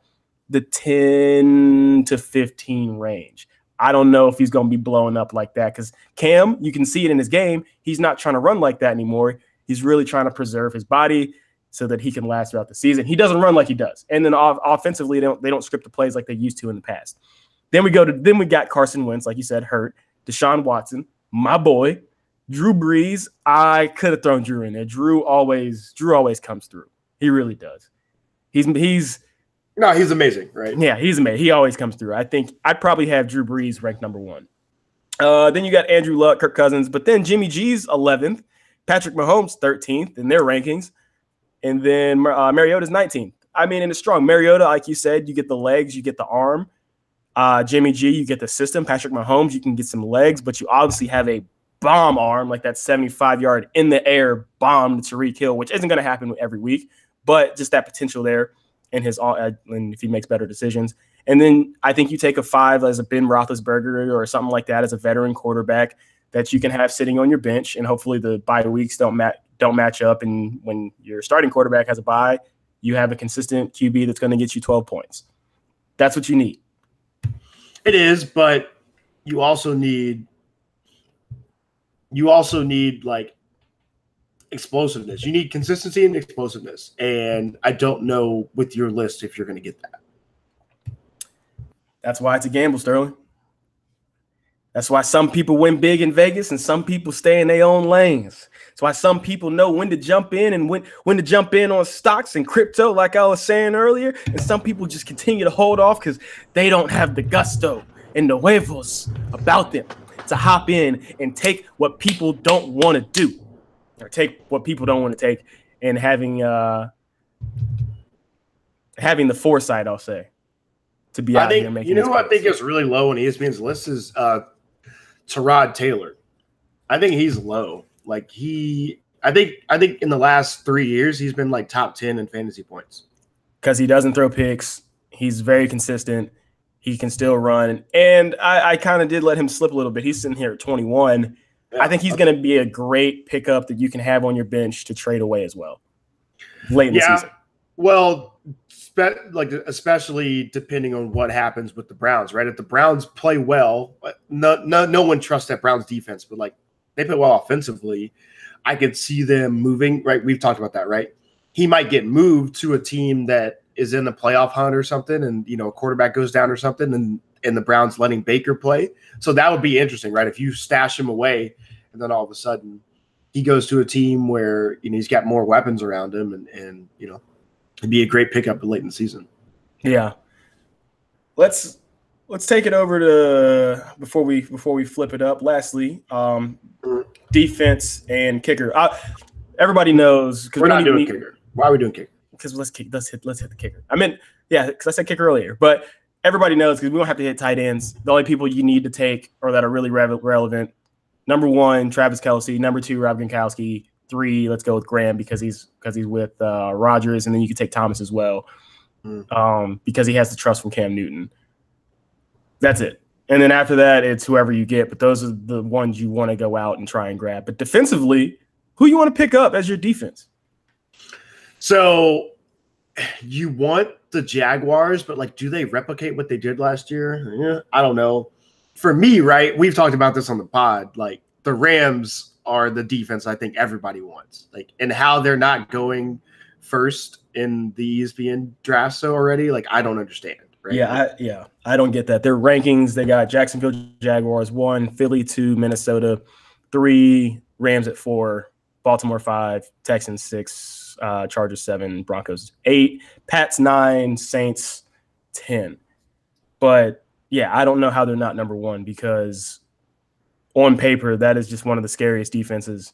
the 10 to 15 range. I don't know if he's going to be blowing up like that because Cam, you can see it in his game. He's not trying to run like that anymore. He's really trying to preserve his body so that he can last throughout the season. He doesn't run like he does. And then offensively, they don't script the plays like they used to in the past. Then we got Carson Wentz, like you said, hurt. Deshaun Watson, my boy. Drew Brees, I could have thrown Drew in there. Drew always comes through. He really does. He's amazing, right? Yeah, he's amazing. He always comes through. I think I'd probably have Drew Brees ranked number 1. Then you got Andrew Luck, Kirk Cousins, but then Jimmy G's 11th, Patrick Mahomes 13th in their rankings, and then Mariota's 19th. I mean, and it's strong. Mariota, like you said, you get the legs, you get the arm. Jimmy G, you get the system. Patrick Mahomes, you can get some legs, but you obviously have a bomb arm, like that 75-yard in the air bomb to Tyreek Hill, which isn't going to happen every week, but just that potential there. And if he makes better decisions. And then I think you take a 5 as a Ben Roethlisberger or something like that as a veteran quarterback that you can have sitting on your bench, and hopefully the bye weeks don't match up. And when your starting quarterback has a bye, you have a consistent QB that's going to get you 12 points. That's what you need. It is, but you also need like explosiveness. You need consistency and explosiveness. And I don't know with your list if you're going to get that. That's why it's a gamble, Sterling. That's why some people win big in Vegas and some people stay in their own lanes. That's why some people know when to jump in and when to jump in on stocks and crypto, like I was saying earlier. And some people just continue to hold off because they don't have the gusto and the huevos about them to hop in and take what people don't want to do. Or take what people don't want to take, and having the foresight, I'll say, to be out here making. You know who I think is really low on ESPN's list is Tyrod Taylor. I think he's low. Like I think in the last 3 years he's been like top 10 in fantasy points because he doesn't throw picks. He's very consistent. He can still run, and I kind of did let him slip a little bit. He's sitting here at 21. I think he's going to be a great pickup that you can have on your bench to trade away as well late in the season. Well, especially depending on what happens with the Browns, right? If the Browns play well, no one trusts that Browns defense, but like they play well offensively, I could see them moving, right? We've talked about that, right? He might get moved to a team that is in the playoff hunt or something, and a quarterback goes down or something, and the Browns letting Baker play. So that would be interesting, right? If you stash him away, and then all of a sudden he goes to a team where he's got more weapons around him, and it'd be a great pickup late in the season. Yeah. Let's take it over to before we flip it up. Lastly, defense and kicker. Everybody knows because we're not doing kicker. Why are we doing kicker? Because let's hit the kicker. I mean, yeah, because I said kicker earlier, but everybody knows because we don't have to hit tight ends. The only people you need to take or that are really relevant: number 1, Travis Kelce; number 2, Rob Gronkowski; 3, let's go with Graham because he's with Rodgers, and then you can take Thomas as well because he has the trust from Cam Newton. That's it. And then after that, it's whoever you get. But those are the ones you want to go out and try and grab. But defensively, who you want to pick up as your defense? So you want the Jaguars, but do they replicate what they did last year? Yeah, I don't know. For me, right, we've talked about this on the pod. The Rams are the defense I think everybody wants. And how they're not going first in the ESPN draft so already, I don't understand. Right? Yeah, I don't get that. Their rankings, they got Jacksonville Jaguars 1, Philly 2, Minnesota 3, Rams at 4, Baltimore 5, Texans 6, Chargers 7, Broncos 8, Pats 9, Saints 10. But yeah, I don't know how they're not number 1 because on paper, that is just one of the scariest defenses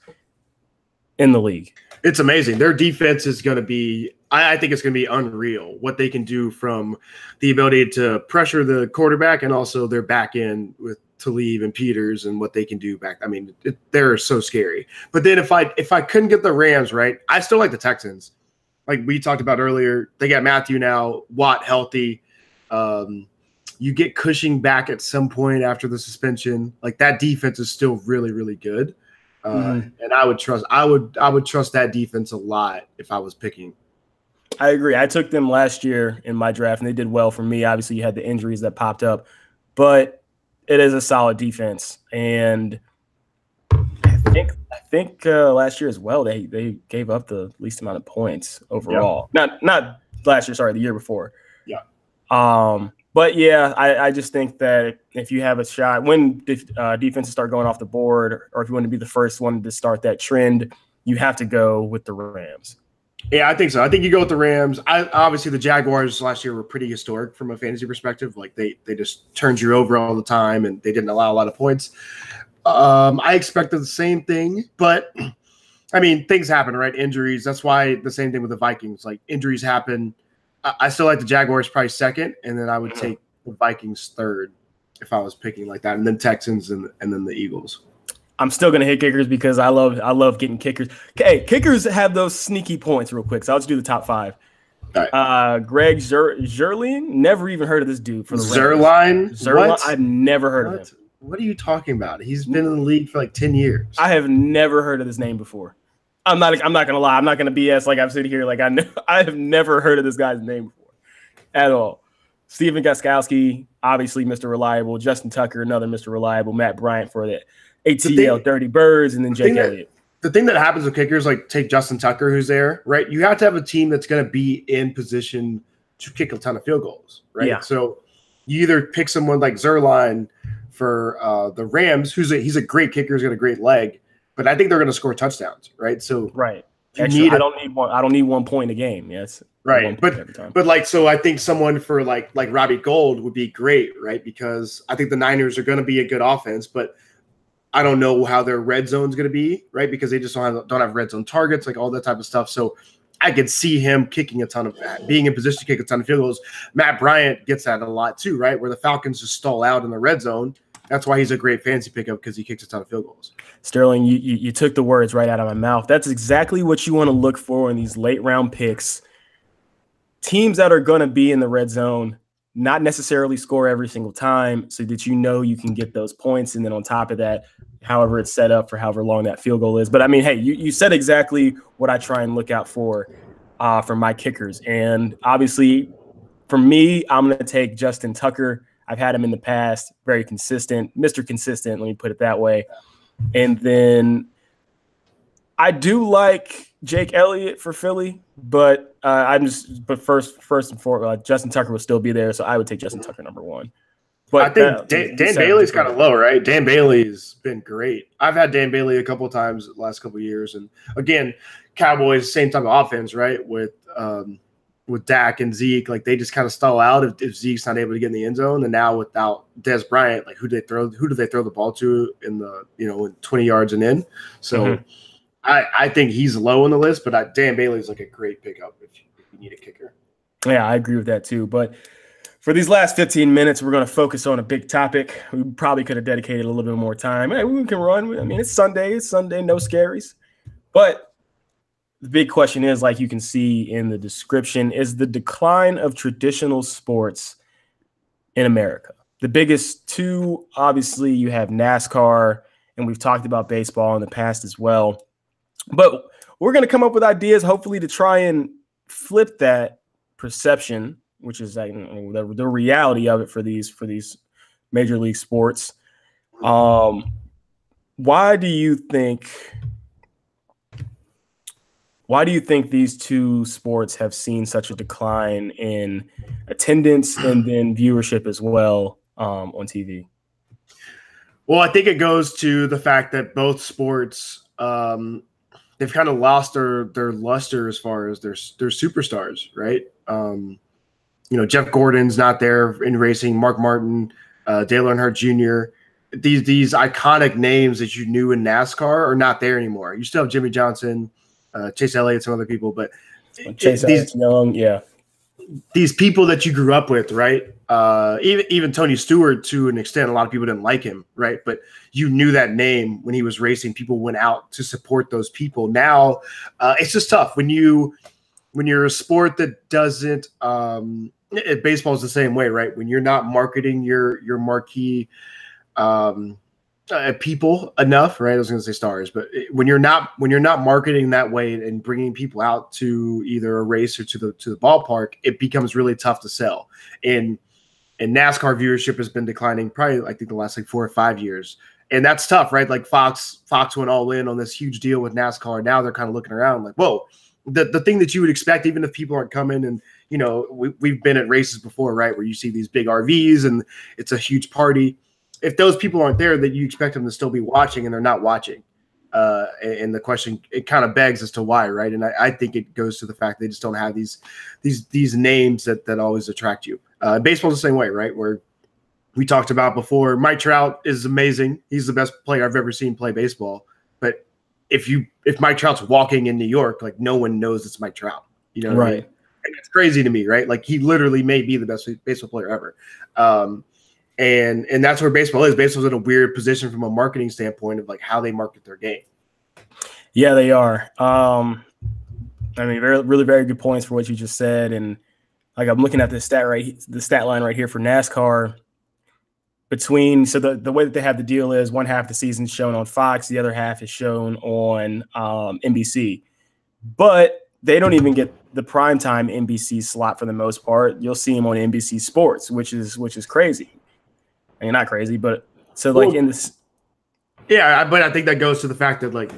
in the league. It's amazing. Their defense is going to be – I think it's going to be unreal what they can do from the ability to pressure the quarterback and also their back end with Talib and Peters and what they can do back. I mean, they're so scary. But then if I couldn't get the Rams, right, I still like the Texans. Like we talked about earlier, they got Matthew now, Watt healthy. You get Cushing back at some point after the suspension. That defense is still really, really good. And I would trust that defense a lot if I was picking. I agree. I took them last year in my draft, and they did well for me. Obviously, you had the injuries that popped up, but it is a solid defense. And I think last year as well, they gave up the least amount of points overall. Yep. Not last year, sorry, the year before. Yeah. But yeah, I just think that if you have a shot, when defenses start going off the board, or if you want to be the first one to start that trend, you have to go with the Rams. Yeah, I think so. I think you go with the Rams. Obviously, the Jaguars last year were pretty historic from a fantasy perspective. They just turned you over all the time, and they didn't allow a lot of points. I expected the same thing, but I mean, things happen, right? Injuries. That's why the same thing with the Vikings. Injuries happen. I still like the Jaguars probably second, and then I would take the Vikings third if I was picking like that, and then Texans and then the Eagles. I'm still gonna hit kickers because I love getting kickers. Hey, kickers have those sneaky points real quick. So I'll just do the top 5. All right. Greg Zerline, never even heard of this dude. For the Zerline, I've never heard of him. What are you talking about? He's been in the league for 10 years. I have never heard of this name before. I'm not gonna lie. I'm not gonna BS I'm sitting here I have never heard of this guy's name before at all. Steven Gostkowski, obviously Mr. Reliable. Justin Tucker, another Mr. Reliable. Matt Bryant for the ATL Dirty Birds, and then Jake Elliott. The thing that happens with kickers, take Justin Tucker, who's there, right? You have to have a team that's going to be in position to kick a ton of field goals, right? Yeah. So you either pick someone like Zerline for the Rams, he's a great kicker, he's got a great leg, but I think they're going to score touchdowns, right? So right. Actually, I don't need 1 point a game. Yes. Right. But so I think someone for like Robbie Gould would be great, right? Because I think the Niners are going to be a good offense, but I don't know how their red zone is going to be, right? Because they just don't have red zone targets, all that type of stuff. So I could see him kicking a ton of that, being in position to kick a ton of field goals. Matt Bryant gets that a lot too, right? Where the Falcons just stall out in the red zone. That's why he's a great fantasy pickup, because he kicks a ton of field goals. Sterling, you took the words right out of my mouth. That's exactly what you want to look for in these late round picks. Teams that are going to be in the red zone, not necessarily score every single time, so that you can get those points. And then on top of that, however it's set up for however long that field goal is. But I mean, hey, you said exactly what I try and look out for my kickers. And obviously for me, I'm going to take Justin Tucker. I've had him in the past, very consistent, Mr. Consistent. Let me put it that way. And then I do like Jake Elliott for Philly, but but first and foremost, Justin Tucker will still be there, so I would take Justin Tucker number one. I But think Dan Bailey's kind of low, right? Dan Bailey's been great. I've had Dan Bailey a couple of times the last couple of years, and again, Cowboys same type of offense, right? With Dak and Zeke, like they just kind of stall out if Zeke's not able to get in the end zone. And now without Des Bryant, like who do they throw the ball to in the in 20 yards and in? So I think he's low on the list, but Dan Bailey's like a great pickup if you need a kicker. Yeah, I agree with that too. But for these last 15 minutes, we're going to focus on a big topic. We probably could have dedicated a little bit more time. Hey, we can run. I mean, it's Sunday. No scaries. But the big question is, like you can see in the description, is the decline of traditional sports in America. The biggest two, obviously, you have NASCAR, and we've talked about baseball in the past as well. But we're going to come up with ideas, hopefully, to try and flip that perception, which is like the reality of it for these major league sports. Why do you think these two sports have seen such a decline in attendance and then viewership as well on TV? Well, I think it goes to the fact that both sports they've kind of lost their luster as far as their superstars, right? Jeff Gordon's not there in racing. Mark Martin, Dale Earnhardt Jr. These iconic names that you knew in NASCAR are not there anymore. You still have Jimmy Johnson, Chase Elliott, some other people, but Elliott's young, yeah. These people that you grew up with, right? Even Tony Stewart, to an extent, a lot of people didn't like him, right? But you knew that name when he was racing. People went out to support those people. Now, it's just tough when you're a sport that doesn't. Baseball is the same way, right? When you're not marketing your marquee people enough, right? I was going to say stars, but when you're not marketing that way and bringing people out to either a race or to the ballpark, it becomes really tough to sell. And NASCAR viewership has been declining probably, I think, the last 4 or 5 years, and that's tough, right? Like Fox went all in on this huge deal with NASCAR. Now they're kind of looking around like, whoa, the thing that you would expect, even if people aren't coming, and we've been at races before, right, where you see these big RVs and it's a huge party. If those people aren't there, that you expect them to still be watching, and they're not watching. And the question, it kind of begs as to why, right? And I think it goes to the fact they just don't have these names that always attract you. Baseball's the same way, right? Where we talked about before, Mike Trout is amazing. He's the best player I've ever seen play baseball. But if Mike Trout's walking in New York, like no one knows it's Mike Trout. You know what I mean? And it's crazy to me, right? Like he literally may be the best baseball player ever. And that's where baseball is. Baseball's in a weird position from a marketing standpoint of like how they market their game. Yeah, they are. I mean, really very good points for what you just said. And like I'm looking at the stat line right here for NASCAR. So the way that they have the deal is one half of the season's shown on Fox, the other half is shown on NBC. But they don't even get the primetime NBC slot for the most part. You'll see them on NBC Sports, which is crazy. I mean, not crazy, but so like in this. Yeah, but I think that goes to the fact that like,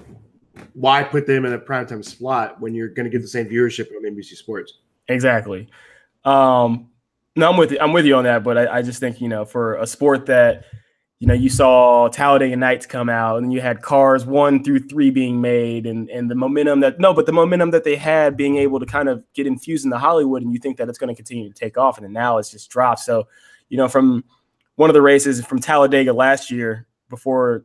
why put them in a primetime slot when you're going to get the same viewership on NBC Sports? Exactly. No, I'm with you on that, but I just think, for a sport that, you saw Talladega Nights come out, and you had Cars 1 through 3 being made, and the momentum that they had being able to kind of get infused into Hollywood, and you think that it's going to continue to take off, and then now it's just dropped. So, from one of the races from Talladega last year, before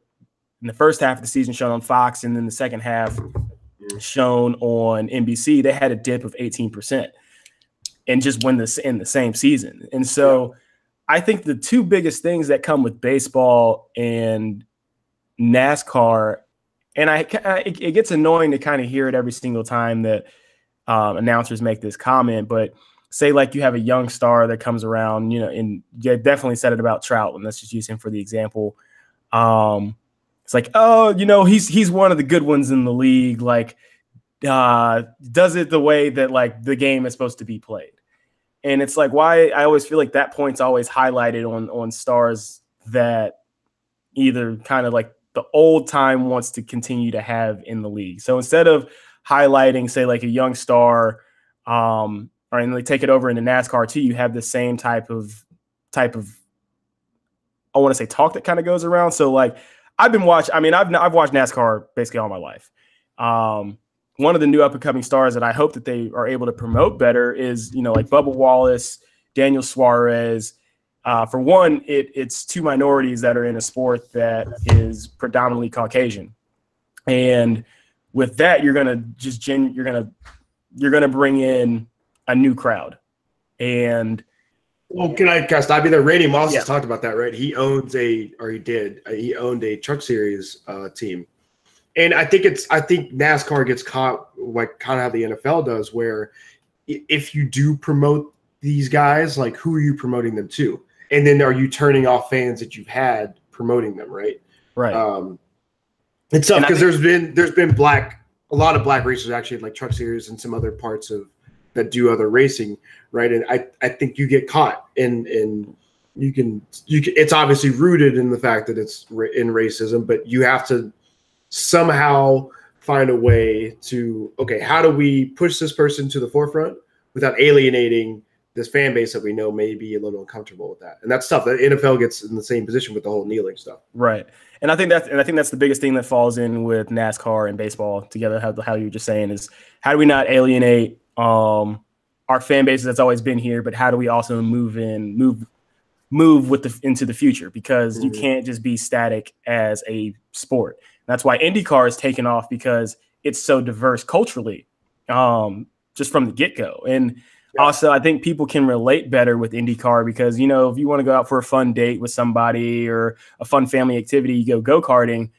in the first half of the season shown on Fox, and then the second half shown on NBC, they had a dip of 18%, and just win this in the same season. And so I think the two biggest things that come with baseball and NASCAR, and it gets annoying to kind of hear it every single time that announcers make this comment, but say like you have a young star that comes around, and you definitely said it about Trout, and let's just use him for the example. It's like, oh, he's one of the good ones in the league. Like, does it the way that like the game is supposed to be played. And it's like, why I always feel like that point's always highlighted on stars that either kind of like the old time wants to continue to have in the league. So instead of highlighting, say, like a young star, or and they take it over into NASCAR too. You have the same type of I want to say talk that kind of goes around. So like I've watched NASCAR basically all my life. One of the new up and coming stars that I hope that they are able to promote better is, like Bubba Wallace, Daniel Suarez. For one, it's two minorities that are in a sport that is predominantly Caucasian. And with that, you're gonna bring in a new crowd. And can I stop you there? Randy Moss has talked about that, right? He owned a Truck Series team. And I think NASCAR gets caught like kind of how the NFL does, where if you do promote these guys, like who are you promoting them to? And then are you turning off fans that you've had promoting them, right? Right. It's tough because there's been a lot of black racers actually, like Truck Series and some other parts that do other racing, right? And I think you get caught and you can it's obviously rooted in the fact that it's in racism, but you have to somehow find a way to, okay, how do we push this person to the forefront without alienating this fan base that we know may be a little uncomfortable with that? And that's tough. The NFL gets in the same position with the whole kneeling stuff. Right. And I think that's the biggest thing that falls in with NASCAR and baseball together. How you were just saying is, how do we not alienate our fan base that's always been here, but how do we also move into the future? Because you can't just be static as a sport. That's why IndyCar is taken off, because it's so diverse culturally, just from the get-go. And also, I think people can relate better with IndyCar because, if you want to go out for a fun date with somebody or a fun family activity, you go go-karting.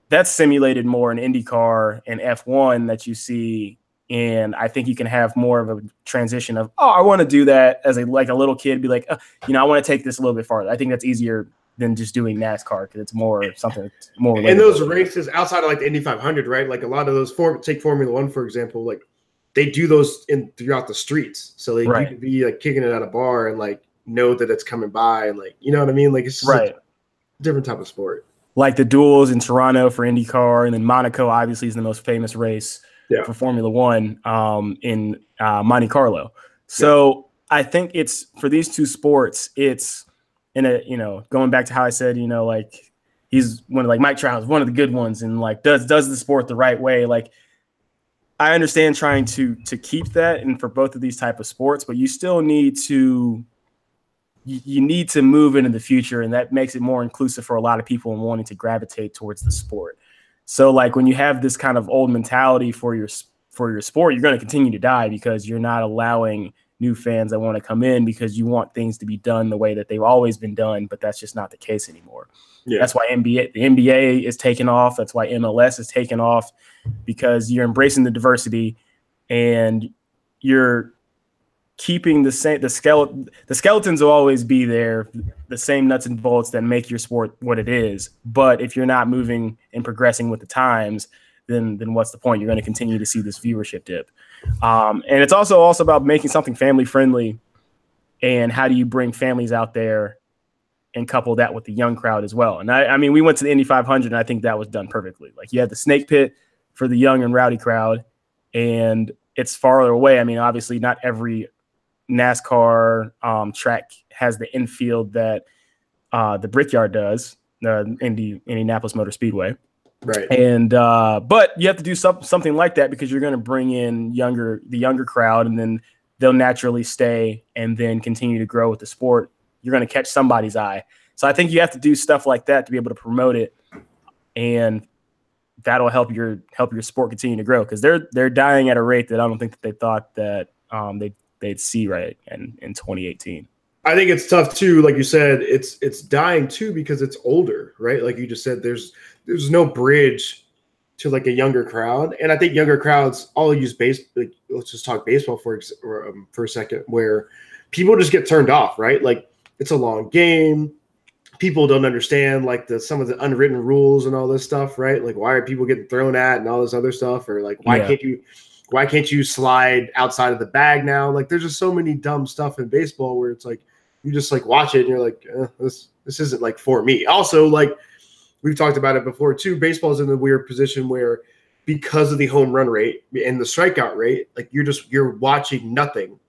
That's simulated more in IndyCar and F1 that you see. And I think you can have more of a transition of, I want to do that as a little kid, be like, I want to take this a little bit farther. I think that's easier than just doing NASCAR because it's more something that's more relatable. And those races outside of like the Indy 500, right? Like a lot of those take Formula One, for example, like they do those throughout the streets. So like you could be like kicking it at a bar and like know that it's coming by and like, you know what I mean? Like it's just a different type of sport. Like the duels in Toronto for IndyCar, and then Monaco obviously is the most famous race for Formula One in Monte Carlo. So I think it's for these two sports, it's in a, going back to how I said, like he's one of like Mike Trout is one of the good ones and like does the sport the right way. Like I understand trying to keep that and for both of these type of sports, but you still need to move into the future, and that makes it more inclusive for a lot of people and wanting to gravitate towards the sport. So like when you have this kind of old mentality for your sport, you're going to continue to die because you're not allowing new fans that want to come in because you want things to be done the way that they've always been done, but that's just not the case anymore. That's why the NBA is taking off. That's why MLS is taking off, because you're embracing the diversity and you're keeping the skeletons will always be there, the same nuts and bolts that make your sport what it is. But if you're not moving and progressing with the times, then what's the point? You're going to continue to see this viewership dip. And it's also about making something family friendly, and how do you bring families out there and couple that with the young crowd as well. And I mean, we went to the Indy 500 and I think that was done perfectly. Like you had the snake pit for the young and rowdy crowd, and it's farther away. I mean, obviously not every NASCAR track has the infield that the Brickyard does, the Indianapolis Motor Speedway. Right. And but you have to do something like that because you're going to bring in the younger crowd, and then they'll naturally stay and then continue to grow with the sport. You're going to catch somebody's eye. So I think you have to do stuff like that to be able to promote it, and that'll help your sport continue to grow, because they're dying at a rate that I don't think that they thought that they'd see right in 2018. I think it's tough too. Like you said, it's dying too because it's older, right? Like you just said, there's no bridge to like a younger crowd, and I think younger crowds all use like, let's just talk baseball for a second, where people just get turned off, right? Like it's a long game. People don't understand like some of the unwritten rules and all this stuff, right? Like why are people getting thrown at and all this other stuff, or like why can't you slide outside of the bag now? Like there's just so many dumb stuff in baseball where it's like you just like watch it and you're like, this isn't like for me. Also, like we've talked about it before too, baseball is in the weird position where because of the home run rate and the strikeout rate, like you're watching nothing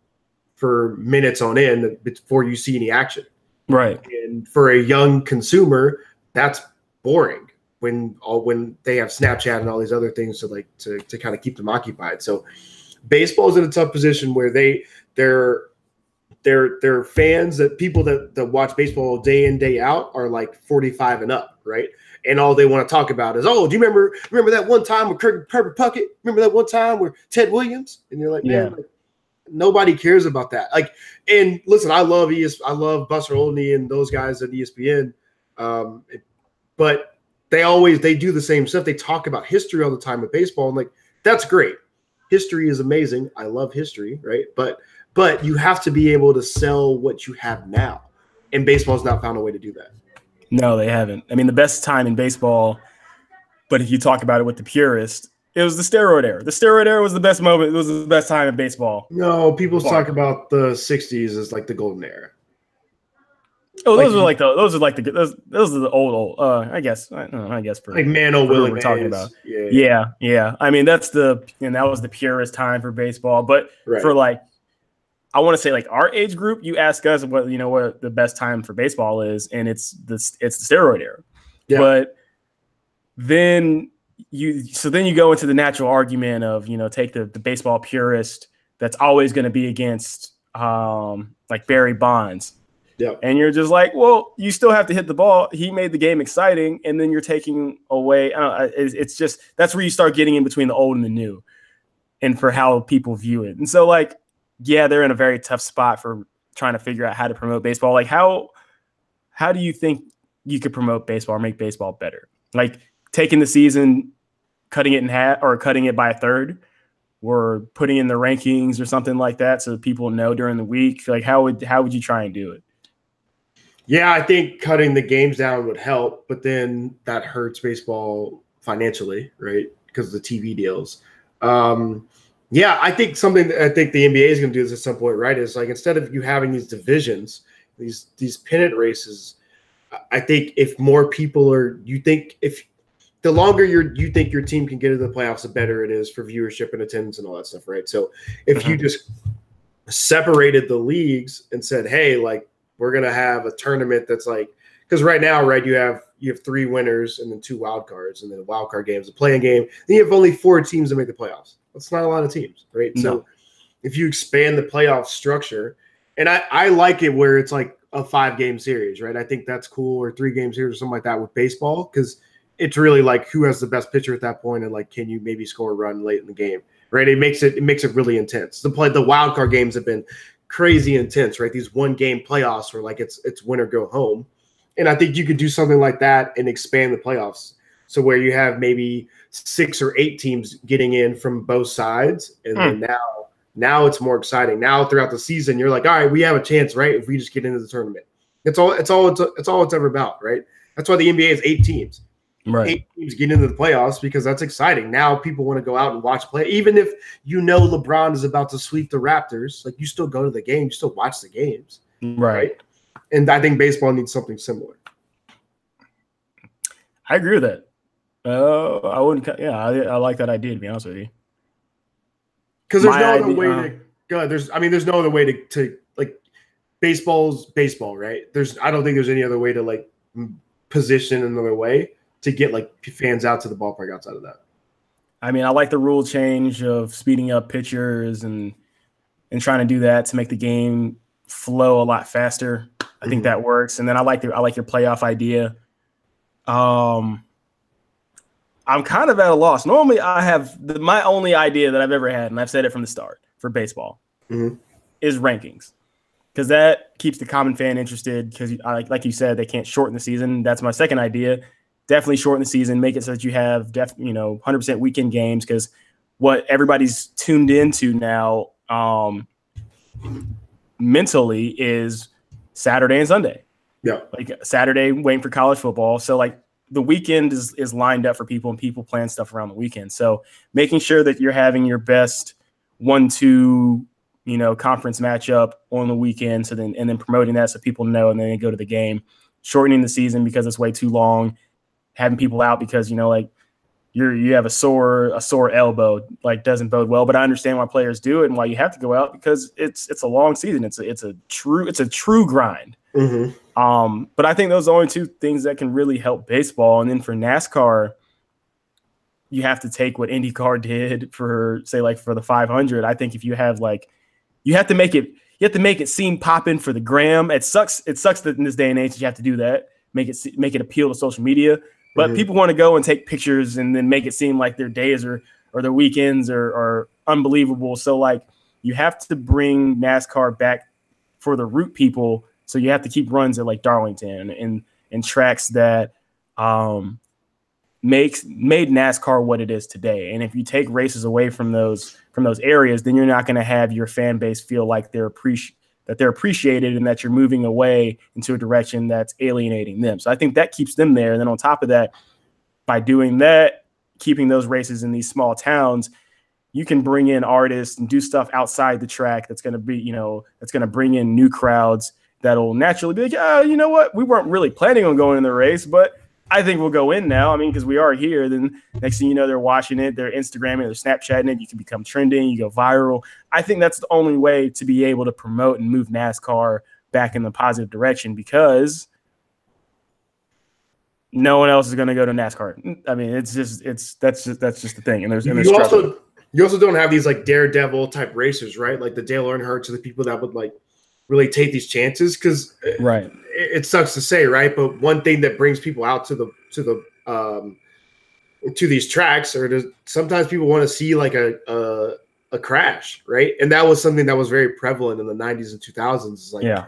for minutes on end before you see any action. Right. And for a young consumer, that's boring when they have Snapchat and all these other things to kind of keep them occupied. So baseball is in a tough position where they're fans, that people that watch baseball day in, day out are like 45 and up, right? And all they want to talk about is, oh, do you remember that one time with Kirby Puckett? Remember that one time where Ted Williams? And you're like, man, like, nobody cares about that. Like, and listen, I love Buster Olney and those guys at ESPN, but they do the same stuff. They talk about history all the time with baseball, and like, that's great. History is amazing. I love history, right? But you have to be able to sell what you have now, and baseball's not found a way to do that. No, they haven't. I mean, the best time in baseball, but if you talk about it with the purist, it was the steroid era. The steroid era was the best moment. It was the best time in baseball. No, people talk about the 60s as like the golden era. Oh, those are the old. I guess for like Mano, Willie Mays. Talking about. Yeah. I mean, that was the purest time for baseball. But for like, I want to say like our age group, you ask us what the best time for baseball is, and it's the steroid era. Yeah. But then you go into the natural argument of take the baseball purist that's always going to be against like Barry Bonds. Yeah. And you're just like, well, you still have to hit the ball. He made the game exciting, and then you're taking away. It's just that's where you start getting in between the old and the new, and for how people view it. And so, like, yeah, they're in a very tough spot for trying to figure out how to promote baseball. Like, how do you think you could promote baseball or make baseball better? Like taking the season, cutting it in half, or cutting it by a third, or putting in the rankings or something like that, so people know during the week. Like, how would you try and do it? Yeah, I think cutting the games down would help, but then that hurts baseball financially, right? Because of the TV deals. Yeah, I think the NBA is going to do this at some point, right? Is like, instead of you having these divisions, these pennant races, I think if more people the longer you think your team can get into the playoffs, the better it is for viewership and attendance and all that stuff, right? So if you just separated the leagues and said, hey, like, we're going to have a tournament that's like, because right now, right, you have 3 winners and then 2 wild cards, and then a wild card game is a playing game. Then you have only 4 teams that make the playoffs. That's not a lot of teams, right? No. So if you expand the playoff structure, and I like it where it's like a 5-game series, right? I think that's cool, or 3-game series or something like that with baseball, because it's really like who has the best pitcher at that point, and like, can you maybe score a run late in the game, right? It makes it really intense. The wild card games have been crazy intense, right? These 1-game playoffs where like it's win or go home. And I think you could do something like that and expand the playoffs. So where you have maybe 6 or 8 teams getting in from both sides. And then now it's more exciting. Now throughout the season, you're like, all right, we have a chance, right? If we just get into the tournament. It's all it's ever about, right? That's why the NBA is 8 teams. Right. 8 teams get into the playoffs because that's exciting. Now people want to go out and watch play. Even if LeBron is about to sweep the Raptors, like, you still go to the game, you still watch the games. Right. And I think baseball needs something similar. I agree with that. I wouldn't. Yeah, I like that idea, to be honest with you. Because there's no other way to go. There's no other way to like, baseball's baseball, right? I don't think there's any other way to like position another way to get like fans out to the ballpark outside of that. I mean, I like the rule change of speeding up pitchers and trying to do that to make the game flow a lot faster. I think that works. And then I like your playoff idea. I'm kind of at a loss. Normally, I have my only idea that I've ever had, and I've said it from the start for baseball, is rankings, because that keeps the common fan interested. Because, like you said, they can't shorten the season. That's my second idea. Definitely shorten the season, make it so that you have 100% weekend games, because what everybody's tuned into now mentally is Saturday and Sunday. Yeah, like Saturday waiting for college football. So like the weekend is lined up for people, and people plan stuff around the weekend. So making sure that you're having your best 1-2 conference matchup on the weekend, and then promoting that so people know, and then they go to the game. Shortening the season because it's way too long. Having people out because, like, you have a sore elbow, like doesn't bode well. But I understand why players do it and why you have to go out, because it's a long season. It's a true grind. Mm-hmm. But I think those are the only two things that can really help baseball. And then for NASCAR, you have to take what IndyCar did for, say, like for the 500. I think if you have like, you have to make it seem popping for the gram. It sucks that in this day and age you have to do that. Make it appeal to social media. But people want to go and take pictures and then make it seem like their days or their weekends are unbelievable. So like you have to bring NASCAR back for the root people. So you have to keep runs at like Darlington and tracks that made NASCAR what it is today. And if you take races away from those areas, then you're not going to have your fan base feel like they're appreciated and that you're moving away into a direction that's alienating them. So I think that keeps them there. And then on top of that, by doing that, keeping those races in these small towns, you can bring in artists and do stuff outside the track that's going to be, that's going to bring in new crowds that'll naturally be like, oh, you know what? We weren't really planning on going in the race, but I think we'll go in now. I mean, because we are here. Then next thing you know, they're watching it, they're Instagramming, they're Snapchatting it. You can become trending, you go viral. I think that's the only way to be able to promote and move NASCAR back in the positive direction, because no one else is going to go to NASCAR. I mean, that's just the thing. And you also don't have these like daredevil type racers, right? Like the Dale Earnhardts are the people that would like really take these chances, because right. It sucks to say, right? But one thing that brings people out to these tracks, or sometimes people want to see like a crash, right? And that was something that was very prevalent in the 90s and 2000s. Like,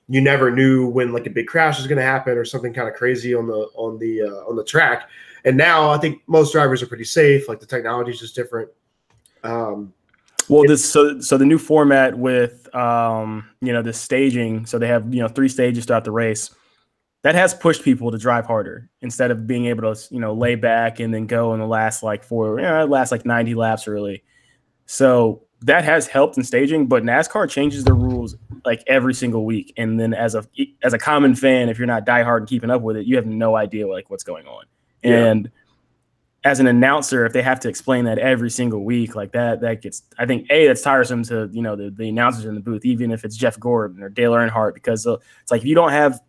you never knew when like a big crash was going to happen or something kind of crazy on the track. And now I think most drivers are pretty safe. Like the technology is just different. Well, so the new format with this staging, so they have 3 stages throughout the race, that has pushed people to drive harder instead of being able to lay back and then go in the last like 90 laps really. So that has helped in staging, but NASCAR changes the rules like every single week, and then as a common fan, if you're not diehard and keeping up with it, you have no idea like what's going on. And as an announcer, if they have to explain that every single week, like that gets, I think, that's tiresome to, the announcers in the booth, even if it's Jeff Gordon or Dale Earnhardt, because it's like, if you don't have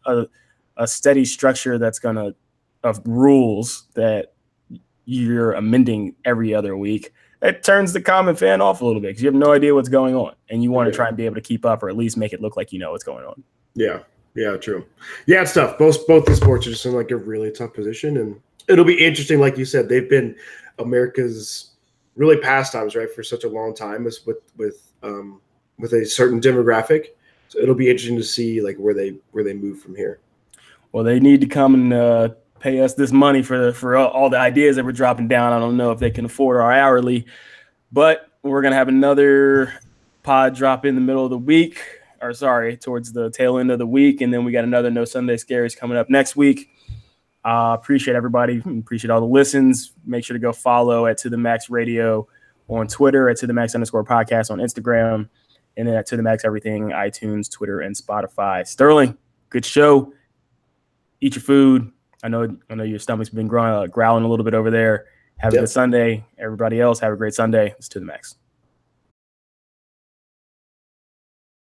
a steady structure of rules that you're amending every other week, it turns the common fan off a little bit, because you have no idea what's going on and you want to try and be able to keep up, or at least make it look like what's going on. Yeah, true. Yeah, it's tough. Both the sports are just in like a really tough position, and it'll be interesting. Like you said, they've been America's really pastimes, right, for such a long time, with a certain demographic. So it'll be interesting to see like where they move from here. Well, they need to come and pay us this money for all the ideas that we're dropping down. I don't know if they can afford our hourly, but we're gonna have another pod drop in the middle of the week, towards the tail end of the week, and then we got another No Sunday Scaries coming up next week. Appreciate everybody. Appreciate all the listens. Make sure to go follow at To The Max Radio on Twitter, at To The Max_podcast on Instagram, and then at To The Max Everything, iTunes, Twitter, and Spotify. Sterling, good show. Eat your food. I know your stomach's been growling a little bit over there. Have a good Sunday. Everybody else, have a great Sunday. It's To The Max.